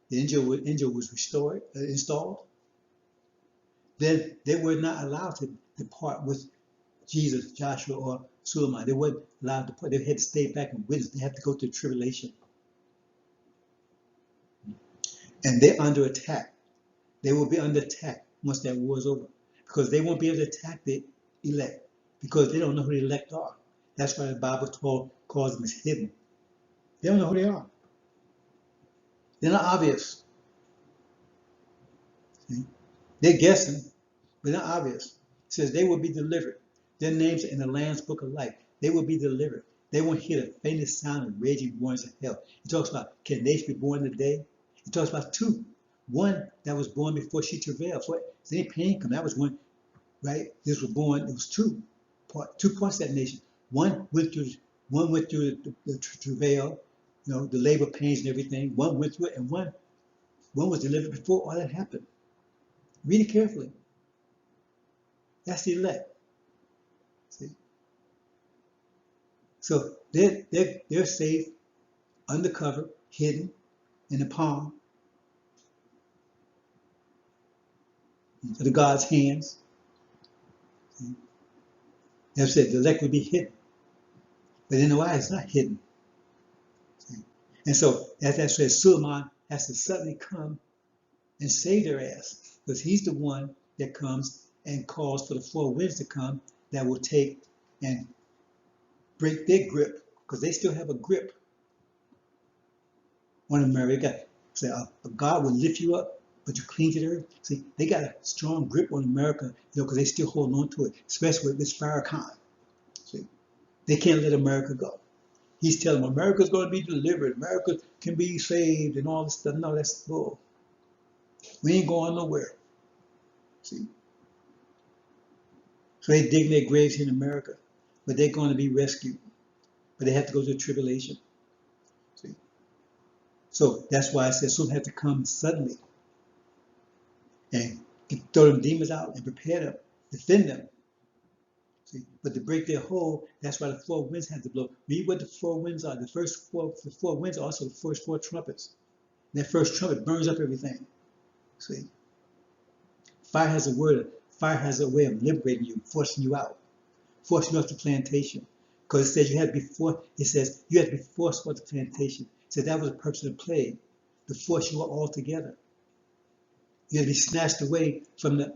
the angel was installed. Then they were not allowed to depart with Jesus, Joshua, or Suleiman. They weren't allowed to depart. They had to stay back and witness. They had to go through tribulation. And they're under attack. They will be under attack once that war is over, because they won't be able to attack the elect because they don't know who the elect are. That's why the Bible calls them as hidden. They don't know who they are. They're not obvious. See? They're guessing, but not obvious. It says they will be delivered. Their names are in the Lamb's Book of Life. They will be delivered. They won't hear the faintest sound of raging waters of hell. It talks about, can a nation be born in a day? It talks about two. One that was born before she travailed. So any pain come, that was one, right? This was born, it was two parts of that nation. One went through the travail, the labor pains and everything. One went through it, and one was delivered before all that happened. Read it carefully. That's the elect. See? So they're safe, undercover, hidden in the palm of the God's hands. See? They said the elect would be hidden, but in the eye it's not hidden. See? And so, as that says, Suleiman has to suddenly come and save their ass, because he's the one that comes and calls for the four winds to come that will take and break their grip, because they still have a grip on America. Say, God will lift you up, but you cling to the earth. See, they got a strong grip on America, because they still hold on to it, especially with this Farrakhan. See, they can't let America go. He's telling them America's going to be delivered, America can be saved, and all this stuff. No, that's bull. We ain't going nowhere. See, so they dig their graves here in America, but they're going to be rescued. But they have to go through tribulation. See? So that's why I said some have to come suddenly and throw them demons out and prepare them, defend them. See? But to break their hold, that's why the four winds have to blow. Read what the four winds are. The four winds are also the first four trumpets. And that first trumpet burns up everything. See? Fire has a way of liberating you, forcing you out, forcing you off the plantation. Because it says you had to be forced off the plantation. It said that was the purpose of the plague, to force you all together. You had to be snatched away from the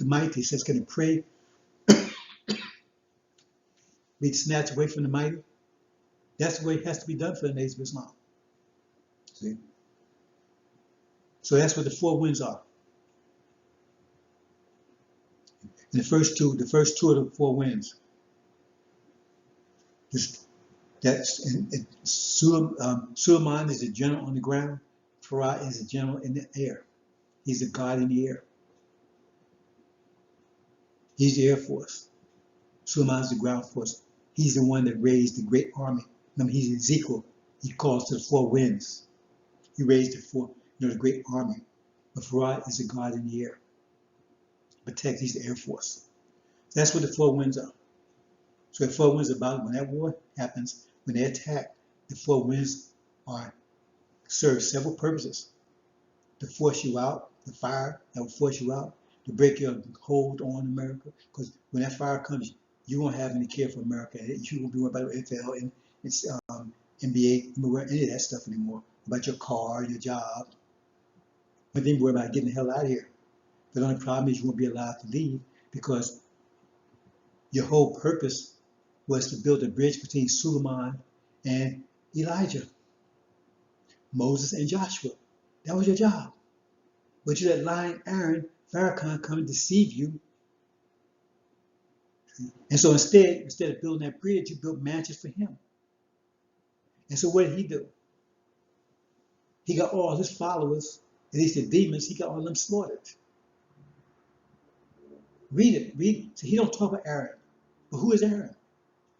mighty. It says, can it pray? Be snatched away from the mighty. That's the way it has to be done for the nation of Islam. See? So that's what the four winds are. And the first two of the four winds. Suleiman is the general on the ground. Farah is the general in the air. He's the God in the air. He's the Air Force. Suleiman's the ground force. He's the one that raised the great army. Remember, he's Ezekiel. He calls to the four winds. He raised the great army. But Farah is the God in the air. Protect, he's the Air Force. That's what the four winds are. So the four winds are about when that war happens, when they attack, the four winds serve several purposes. To force you out, the fire that will force you out, to break your hold on America. Because when that fire comes, you won't have any care for America. You won't be worried about NFL and NBA, you won't worry about any of that stuff anymore. About your car, your job. But then worry about getting the hell out of here. The only problem is you won't be allowed to leave, because your whole purpose was to build a bridge between Suleiman and Elijah, Moses and Joshua. That was your job. But you let lying Aaron, Farrakhan, come and deceive you. And so instead of building that bridge, you built mansions for him. And so what did he do? He got all his followers, at least the demons, he got all of them slaughtered. Read it. So he don't talk about Aaron. But who is Aaron?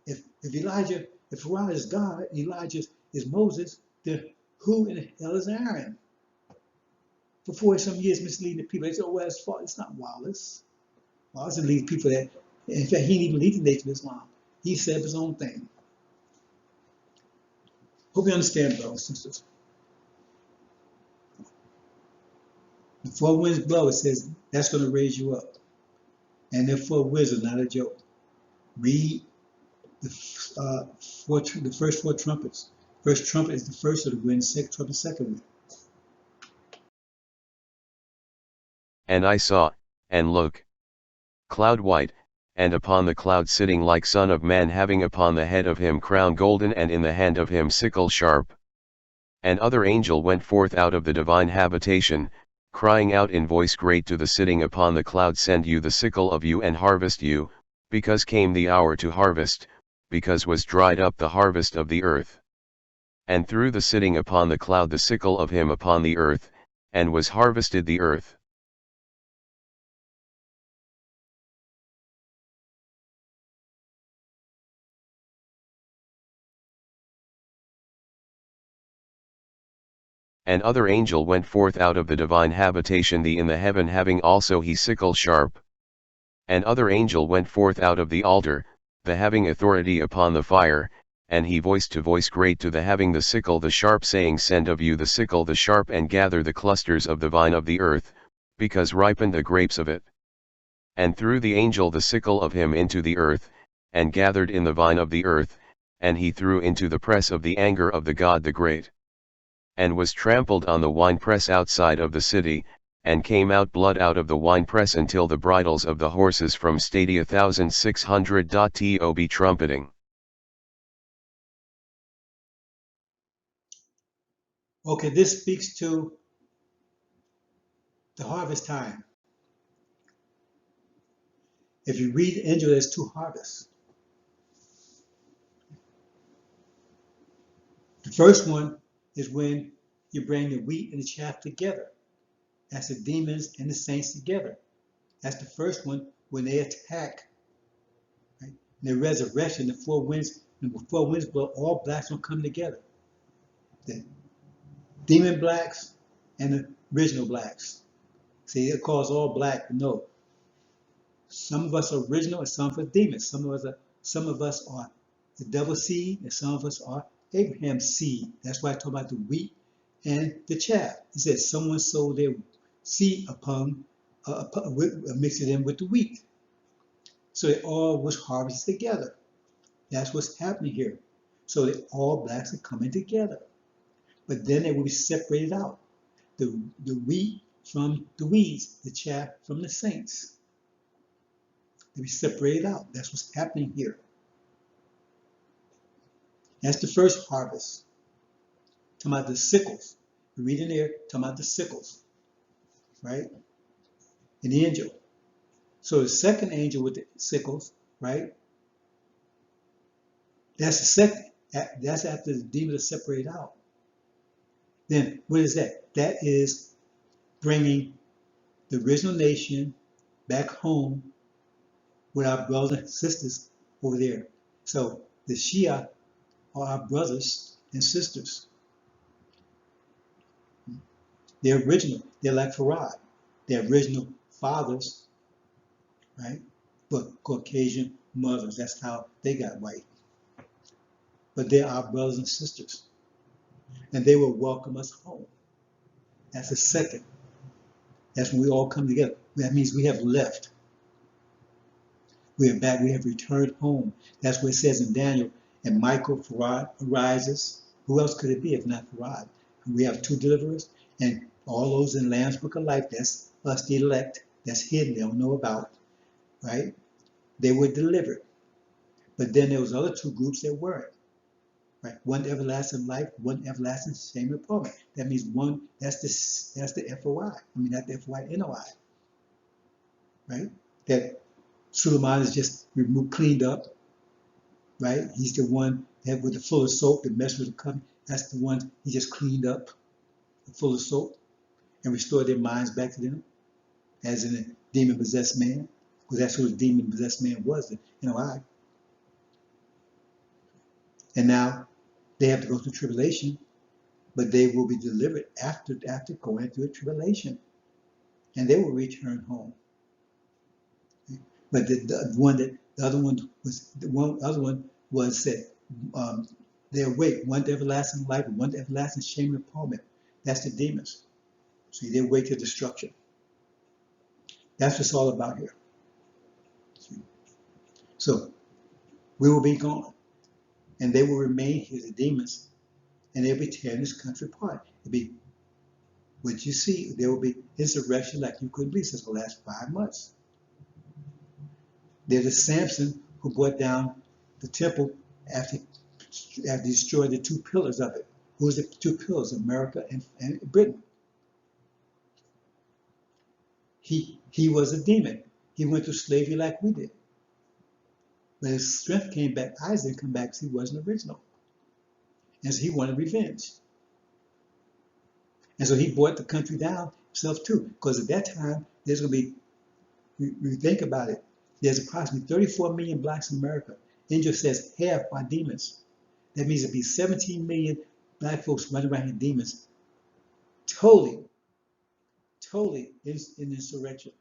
If Farah is God, Elijah is Moses, then who in the hell is Aaron? For 40-some years misleading the people. They say, oh, well, it's not Wallace. Wallace leads people that, in fact, he didn't even lead the nation of Islam. He said his own thing. Hope you understand, brothers and sisters. The four winds blow, it says, that's going to raise you up. And their four winds are not a joke. Read the first four trumpets. First trumpet is the first of the wind, second trumpet, second wind. And I saw, and look, cloud white, and upon the cloud sitting like Son of Man, having upon the head of him crown golden, and in the hand of him sickle sharp. And other angel went forth out of the divine habitation, crying out in voice great to the sitting upon the cloud, send you the sickle of you and harvest you, Because came the hour to harvest, because was dried up the harvest of the earth. And through the sitting upon the cloud the sickle of him upon the earth, and was harvested the earth. And other angel went forth out of the divine habitation the in the heaven having also he sickle sharp. And other angel went forth out of the altar, the having authority upon the fire, and he voiced to voice great to the having the sickle the sharp saying send of you the sickle the sharp and gather the clusters of the vine of the earth, because ripened the grapes of it. And threw the angel the sickle of him into the earth, and gathered in the vine of the earth, and he threw into the press of the anger of the God the great. And was trampled on the winepress outside of the city, and came out blood out of the winepress until the bridles of the horses from stadia 1600 tob trumpeting. Okay, this speaks to the harvest time. If you read the angel, there's two harvests. The first one is when you bring the wheat and the chaff together. That's the demons and the saints together. That's the first one when they attack. Right? And the resurrection, when the four winds blow, all blacks will come together. The demon blacks and the original blacks. See, it calls all black, but no. Some of us are original and some of us demons. Some of us are the devil's seed and some of us are Abraham's seed. That's why I talk about the wheat and the chaff. It says someone sowed their seed mixed it in with the wheat. So it all was harvested together. That's what's happening here. So that all blacks are coming together. But then they will be separated out. The wheat from the weeds, the chaff from the saints. They be separated out. That's what's happening here. That's the first harvest. Talking about the sickles. You read in there, talking about the sickles, right? And the angel. So the second angel with the sickles, right? That's the second. That's after the demons are separated out. Then what is that? That is bringing the original nation back home with our brothers and sisters over there. So the Shia are our brothers and sisters. They're original. They're like Farad. They're original fathers, right? But Caucasian mothers. That's how they got white. But they're our brothers and sisters. And they will welcome us home. That's the second. That's when we all come together. That means we have left. We are back. We have returned home. That's what it says in Daniel. And Michael, Farad arises. Who else could it be if not Farad? We have two deliverers. And all those in Lamb's Book of Life, that's us, the elect. That's hidden. They don't know about, right? They were delivered. But then there was other two groups that weren't. Right? One everlasting life, one everlasting shame and torment. That means one, that's the FOI. I mean, not the FOI, NOI. Right? That Suleiman is just removed, cleaned up, right? He's the one that with the full of soap that messed with the covenant. That's the one he just cleaned up, full of soap, and restored their minds back to them, as in a demon-possessed man, because that's who the demon-possessed man was, the NOI. And now they have to go through tribulation, but they will be delivered after going through a tribulation, and they will return home. But the other one was that they awake, one to everlasting life, and one to everlasting shame and torment. That's the demons. See, they awake to destruction. That's what it's all about here. See? So we will be gone, and they will remain here, the demons, and they'll be tearing this country apart. It'll be what you see. There will be insurrection like you couldn't believe since the last 5 months. There's a Samson who brought down the temple after he destroyed the two pillars of it. Who was the two pillars? America and Britain. He was a demon. He went through slavery like we did. But his strength came back. Isaac didn't come back because he wasn't original. And so he wanted revenge. And so he brought the country down himself too. Because at that time, there's going to be, you think about it, there's approximately 34 million blacks in America. Angel says half are demons. That means there'll be 17 million black folks running around in demons. Totally in insurrection.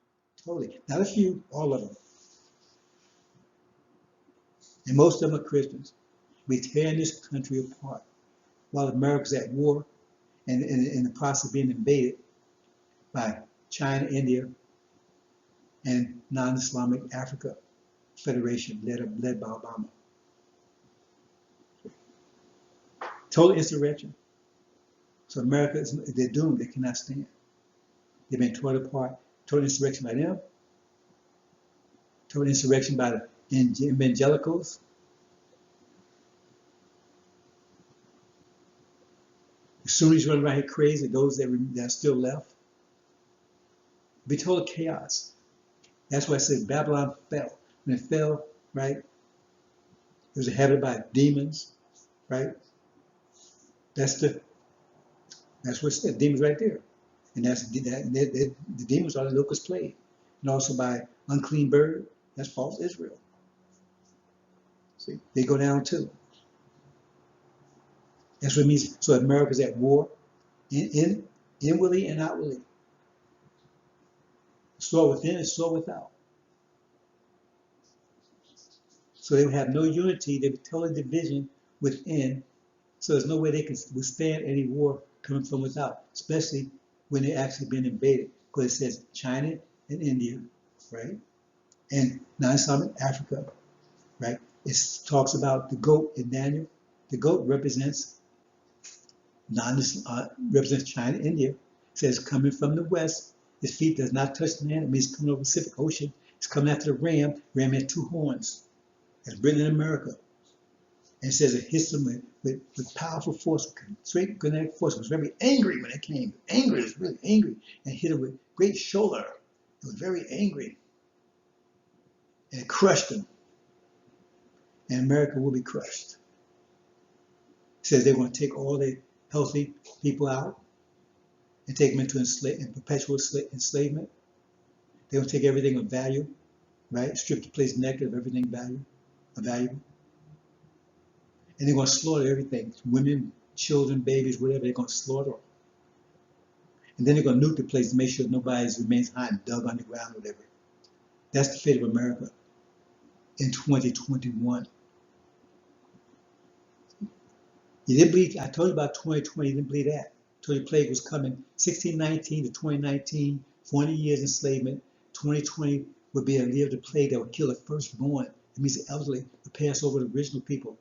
Totally. Not a few, all of them. And most of them are Christians. We're tearing this country apart while America's at war and in the process of being invaded by China, India, and non-Islamic Africa Federation led by Obama. Total insurrection. So America, they're doomed. They cannot stand. They've been torn apart. Total insurrection by them. Total insurrection by the evangelicals. The Sunnis running around here crazy. Those that are still left. Be total chaos. That's why I said Babylon fell. When it fell, right, it was inhabited by demons, right? That's what it said, demons right there. And the demons are the locust plague. And also by unclean bird, that's false Israel. See, they go down too. That's what it means. So America's at war, inwardly and outwardly. Sword within and sword without. So they would have no unity, they would total division within. So there's no way they can withstand any war coming from without, especially when they're actually being invaded. Because it says China and India, right? And non-Islamic Africa, right? It talks about the goat in Daniel. The goat represents represents China, India. It says coming from the west, his feet does not touch the land. It means coming over the Pacific Ocean. It's coming after the ram. Ram had two horns. It's written in America. And it says it hits them with powerful force, straight kinetic force. It was very angry when it came. Angry, it was really angry. And hit it with great shoulder. It was very angry. And it crushed them. And America will be crushed. It says they're going to take all the healthy people out and take them into perpetual enslavement. They're going to take everything of value, right? Strip the place naked of everything valuable. And they're going to slaughter everything. Women, children, babies, whatever, they're going to slaughter them. And then they're going to nuke the place to make sure nobody remains hiding, dug underground, whatever. That's the fate of America in 2021. You didn't believe, I told you about 2020, you didn't believe that. I told you the plague was coming 1619 to 2019, 40 years enslavement. 2020 would be a year of the plague that would kill the firstborn. It means the elderly would pass over the original people.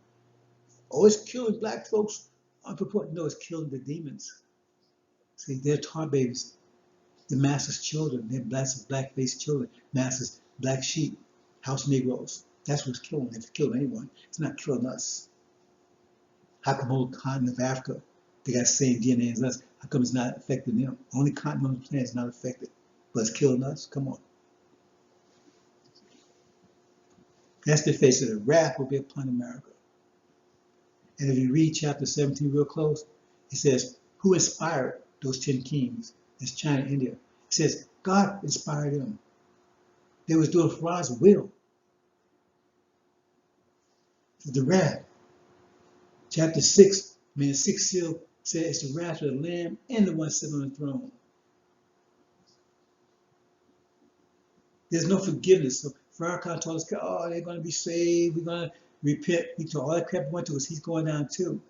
Oh, it's killing black folks. No, it's killing the demons. See, they're tar babies. The master's children. They're black-faced children. Master's black sheep, house Negroes. That's what's killing them. If it killed anyone, it's not killing us. How come the whole continent of Africa, they got the same DNA as us? How come it's not affecting them? Only continent on the planet is not affected, but it's killing us? Come on. That's the face of the wrath will be upon America. And if you read chapter 17 real close, it says, who inspired those 10 kings? It's China, India. It says, God inspired them. They was doing God's will. The wrath. Chapter 6, the sixth seal says it's the wrath of the Lamb and the one sitting on the throne. There's no forgiveness. So Farrakhan told us, oh, they're going to be saved. We're going to repent. He told all that crap went to us. He's going down too.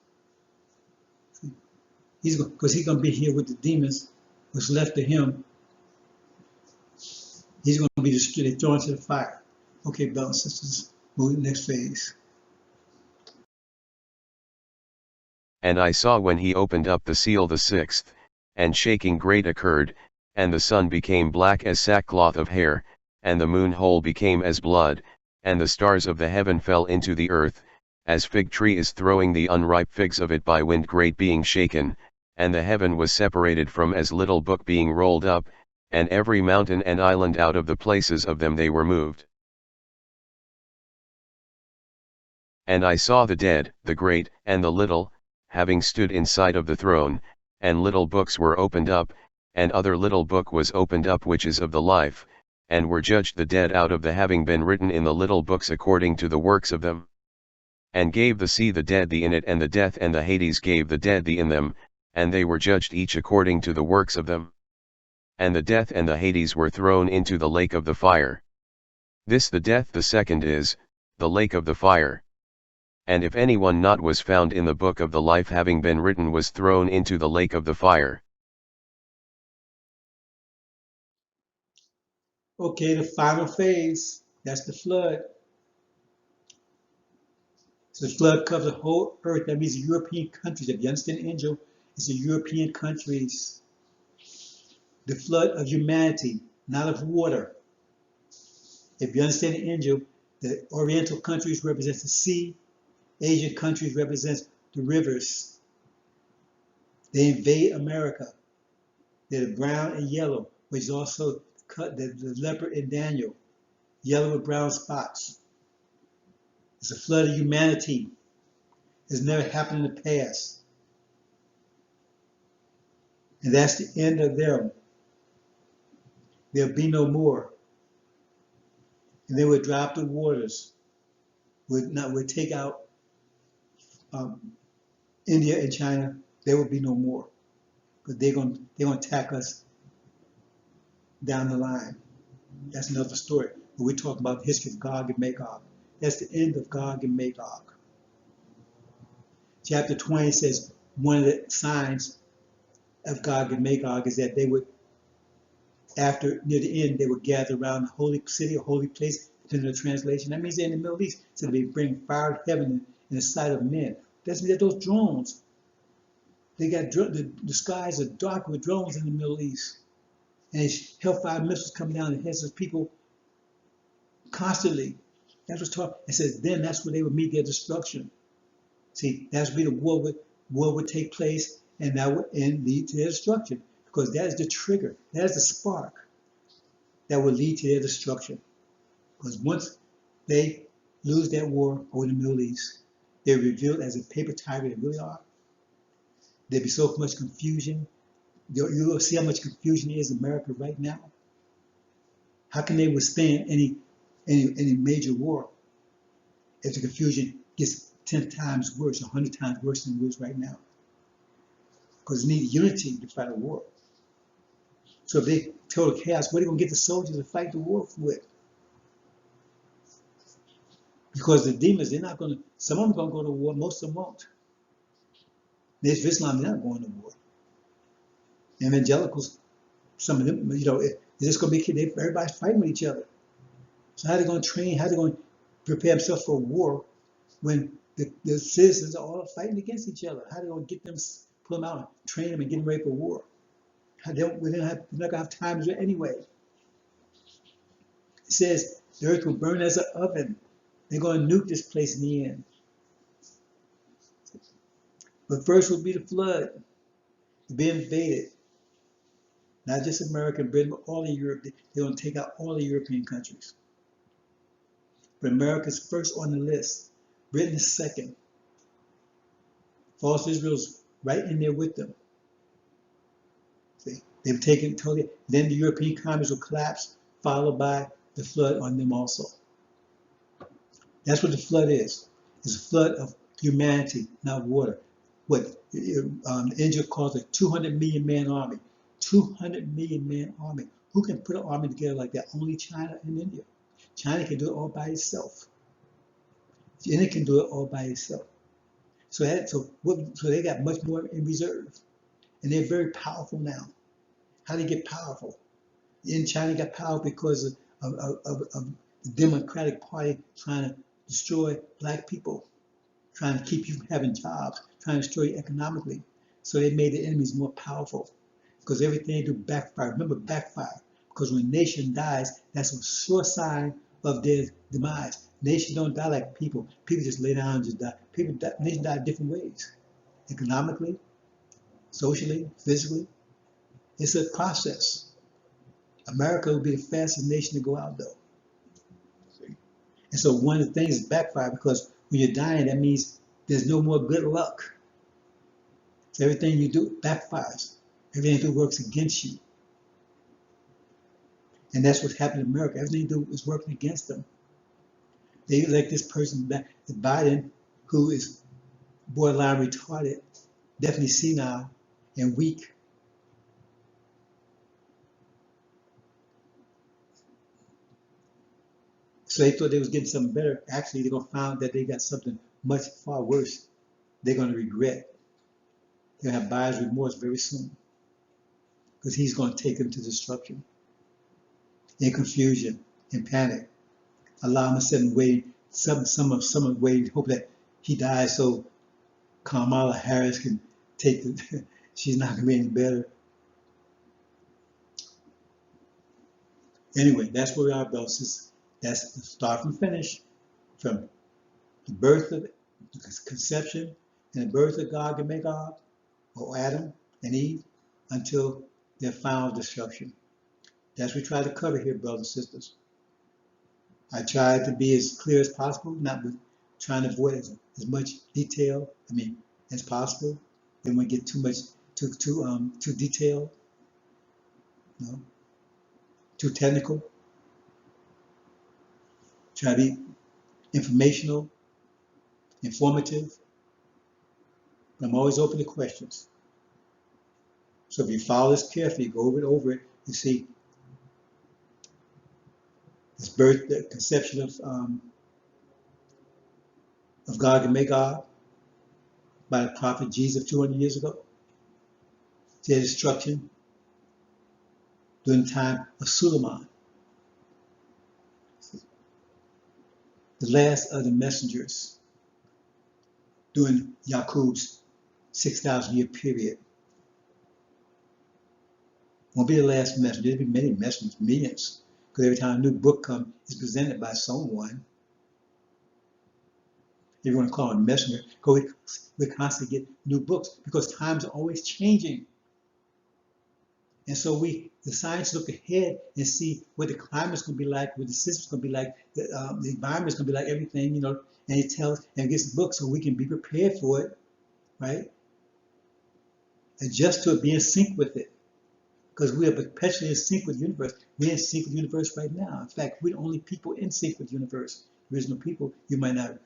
Because he's going to be here with the demons. What's left of him, he's going to be destroyed, thrown into the fire. Okay, brothers and sisters, move to the next phase. And I saw when he opened up the seal the sixth, and shaking great occurred, and the sun became black as sackcloth of hair, and the moon whole became as blood, and the stars of the heaven fell into the earth, as fig tree is throwing the unripe figs of it by wind great being shaken, and the heaven was separated from as little book being rolled up, and every mountain and island out of the places of them they were moved. And I saw the dead, the great, and the little, having stood inside of the throne, and little books were opened up, and other little book was opened up which is of the life, and were judged the dead out of the having been written in the little books according to the works of them. And gave the sea the dead the in it, and the death and the Hades gave the dead the in them, and they were judged each according to the works of them. And the death and the Hades were thrown into the lake of the fire. This the death the second is, the lake of the fire. And if anyone not was found in the book of the life having been written was thrown into the lake of the fire. Okay, the final phase, that's the flood. So the flood covers the whole earth. That means the European countries. If you understand angel, it's the European countries. The flood of humanity, not of water. If you understand the angel, the Oriental countries represents the sea. Asian countries represents the rivers. They invade America. They're the brown and yellow, which is also cut the leopard in Daniel. Yellow with brown spots. It's a flood of humanity. It's never happened in the past. And that's the end of them. There'll be no more. And they would drop the waters. Would take out India and China. There will be no more. But they're gonna attack us down the line. That's another story. But we're talking about the history of Gog and Magog. That's the end of Gog and Magog. Chapter 20 says one of the signs of Gog and Magog is that they would, after near the end, they would gather around the holy city or holy place, depending on the translation. That means they're in the Middle East. So they bring fire of heaven in the sight of men. That's that those drones. They got the skies are dark with drones in the Middle East. And hellfire missiles coming down the heads of people constantly. That's what's taught. It says then that's where they would meet their destruction. See, that's where the war would take place, and that would lead to their destruction. Because that is the trigger, that is the spark that will lead to their destruction. Because once they lose that war over the Middle East, they're revealed as a paper tiger they really are. There'll be so much confusion. You'll see how much confusion there is in America right now. How can they withstand any major war if the confusion gets 10 times worse, 100 times worse than it is right now? Because they need unity to fight a war. So if they total chaos, what are they going to get the soldiers to fight the war with? Because the demons, they're not going to, some of them are going to go to war, most of them won't. Nation of Islam, they're not going to war. Evangelicals, some of them, it's just going to be, everybody's fighting with each other. So how are they going to train, how are they going to prepare themselves for a war when the citizens are all fighting against each other? How are they going to get them, pull them out, train them and get them ready for war? We're not going to have time to do it anyway. It says the earth will burn as an oven. They're going to nuke this place in the end. But first will be the flood, to be invaded. Not just America and Britain, but all of Europe. They're going to take out all the European countries. But America's first on the list. Britain is second. False Israel's right in there with them. See, they've taken totally. Then the European economies will collapse, followed by the flood on them also. That's what the flood is. It's a flood of humanity, not water. What the angel calls a 200 million man army. 200 million man army. Who can put an army together like that? Only China and India. China can do it all by itself. India can do it all by itself. So they got much more in reserve. And they're very powerful now. How do they get powerful? In China got power because of the Democratic Party trying to destroy black people, trying to keep you from having jobs, trying to destroy you economically. So they made the enemies more powerful because everything they do backfire. Remember, backfire. Because when a nation dies, that's a sure sign of their demise. Nations don't die like people. People just lay down and just die. Nations die different ways. Economically, socially, physically. It's a process. America will be the fastest nation to go out though. And so one of the things is backfire because When you're dying, that means there's no more good luck. So everything you do backfires. Everything you do works against you. And that's what happened in America. Everything you do is working against them. They elect this person back, Biden, who is borderline retarded, definitely senile and weak. So they thought they was getting something better. Actually, they're gonna find that they got something much far worse. They're gonna regret. They'll have buyer's remorse very soon, because he's gonna take them to destruction, in confusion, in panic. Allow him to sit and wait. Some wait, hope that he dies so Kamala Harris can take the. She's not gonna be any better. Anyway, that's where we are, brothers and sisters. That's the start from finish, from the birth of the conception and the birth of Gog and Magog, or Adam and Eve, until their final destruction. That's what we try to cover here, brothers and sisters. I try to be as clear as possible, not with trying to avoid as much detail, as possible. Then we get too detailed, you know, too technical. Try to be informational, informative. But I'm always open to questions. So if you follow this carefully, go over it, you see this birth, the conception of Gog and Magog by the prophet Jesus 200 years ago. Their destruction during the time of Suleiman, the last of the messengers during Yaqub's 6,000 year period. Won't be the last messenger. There'll be many messengers, millions. Because every time a new book comes, it's presented by someone. If you want to call him a messenger, we constantly get new books because times are always changing. And so the scientists look ahead and see what the climate's going to be like, what the system's going to be like, the environment's going to be like, everything, and it tells and gets the book so we can be prepared for it, right? Adjust to it, be in sync with it. Because we are perpetually in sync with the universe. We're in sync with the universe right now. In fact, we're the only people in sync with the universe. Original people, you might not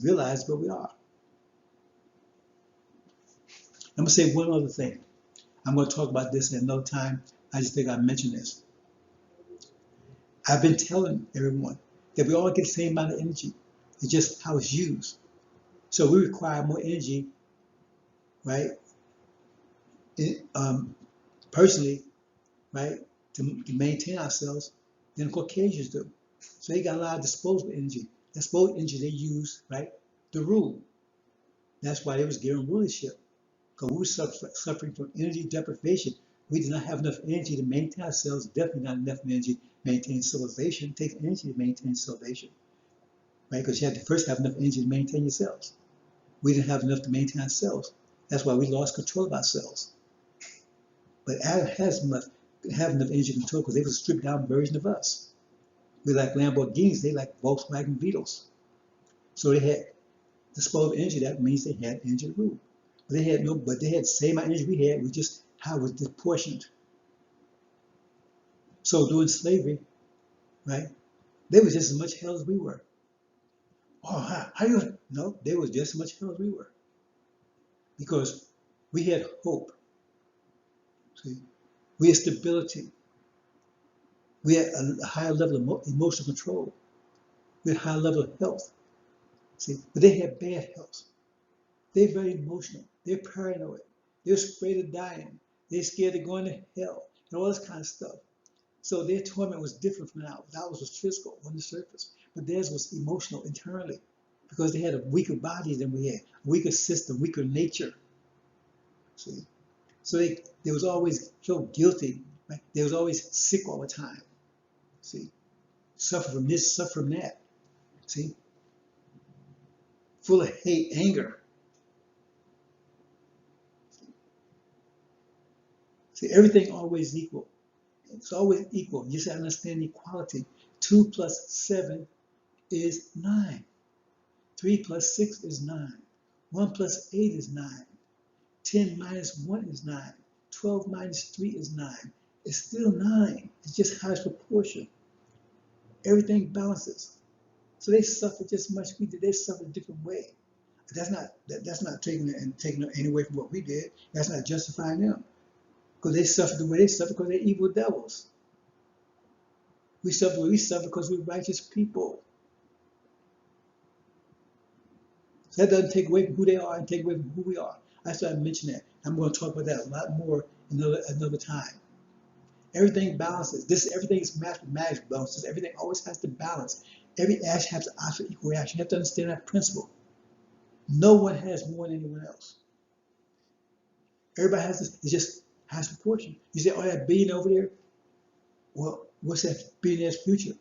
realize, but we are. I'm going to say one other thing. I'm going to talk about this at another time. I just think I mentioned this. I've been telling everyone that we all get the same amount of energy. It's just how it's used. So we require more energy, right? Personally, right, to maintain ourselves than Caucasians do. So they got a lot of disposable energy. Disposable energy they use, right, to rule. That's why they was given rulership. Because we were suffering from energy deprivation. We did not have enough energy to maintain ourselves, definitely not enough energy to maintain civilization. It takes energy to maintain civilization, right? Because you have to first have enough energy to maintain yourselves. We didn't have enough to maintain ourselves. That's why we lost control of ourselves. But Adam have enough energy control because they was a stripped down version of us. We like Lamborghinis, they like Volkswagen Beetles. So they had disposable energy. That means they had energy to rule. But they had the same amount of energy we had. We just how it was disproportionate. So during slavery, right, they was just as much hell as we were. Oh, how you? No, they was just as much hell as we were. Because we had hope. See, we had stability. We had a higher level of emotional control. We had a higher level of health. See, but they had bad health. They're very emotional. They're paranoid. They're afraid of dying. They're scared of going to hell and all this kind of stuff. So their torment was different from ours. Ours was physical on the surface, but theirs was emotional internally because they had a weaker body than we had, a weaker system, weaker nature. See, so they was always so guilty. Right? They was always sick all the time. See, suffer from this, suffer from that. See, full of hate, anger. See, everything always equal. It's always equal. You just understand equality. 2 plus 7 is 9. 3 plus 6 is 9. 1 plus 8 is 9. 10 minus 1 is 9. 12 minus 3 is 9. It's still 9. It's just highest proportion. Everything balances. So they suffer just as much as we did. They suffer a different way. That's not taking any away from what we did. That's not justifying them. Because they suffer the way they suffer because they're evil devils. We suffer the way we suffer because we're righteous people. So that doesn't take away from who they are and take away from who we are. I started mentioning that. I'm going to talk about that a lot more another time. Everything balances. Everything is mathematics balances. Everything always has to balance. Every action has an opposite equal reaction. You have to understand that principle. No one has more than anyone else. Everybody has this. It just has proportion. You say, oh, that billion over there. Well, what's that billionaire's future?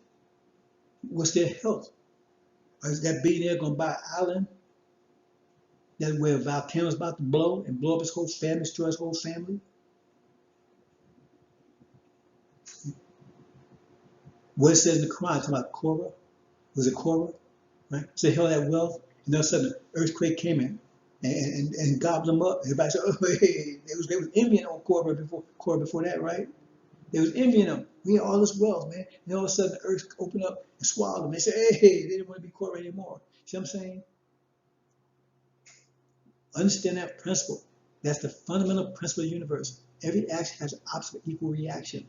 What's their health? Or is that billionaire going to buy an island that where a volcano is about to blow and blow up his whole family, destroy his whole family? What it says in the Quran, it's about Korah. Was it Korah? Right? So they held that wealth, and all of a sudden an earthquake came in and gobbled them up. Everybody said, oh, hey, they was envying on Korah before that, right? They was envying them. We had all this wealth, man. And all of a sudden the earth opened up and swallowed them. They said, hey, they didn't want to be Korah anymore. See what I'm saying? Understand that principle. That's the fundamental principle of the universe. Every action has an opposite equal reaction.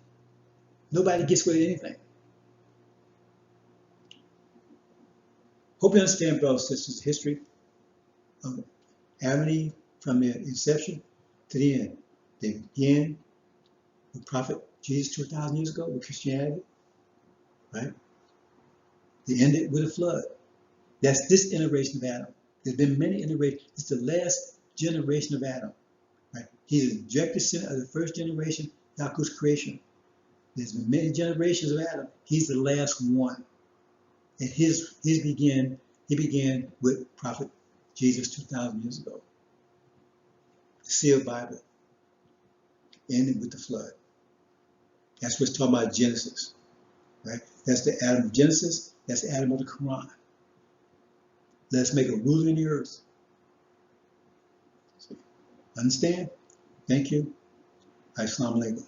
Nobody gets away with anything. Hope you understand, brothers and sisters, the history of Adam and Eve from their inception to the end. They began with Prophet Jesus 2,000 years ago with Christianity, right? They ended with a flood. That's this iteration of Adam. There's been many iterations. It's the last generation of Adam, right? He's a direct descendant of the first generation, Yaakov's creation. There's been many generations of Adam. He's the last one. And he began with Prophet Jesus 2,000 years ago. The sealed Bible ended with the flood. That's what's talking about Genesis, right? That's the Adam of Genesis. That's the Adam of the Quran. Let's make a ruler in the earth. Understand? Thank you. Assalamu alaikum.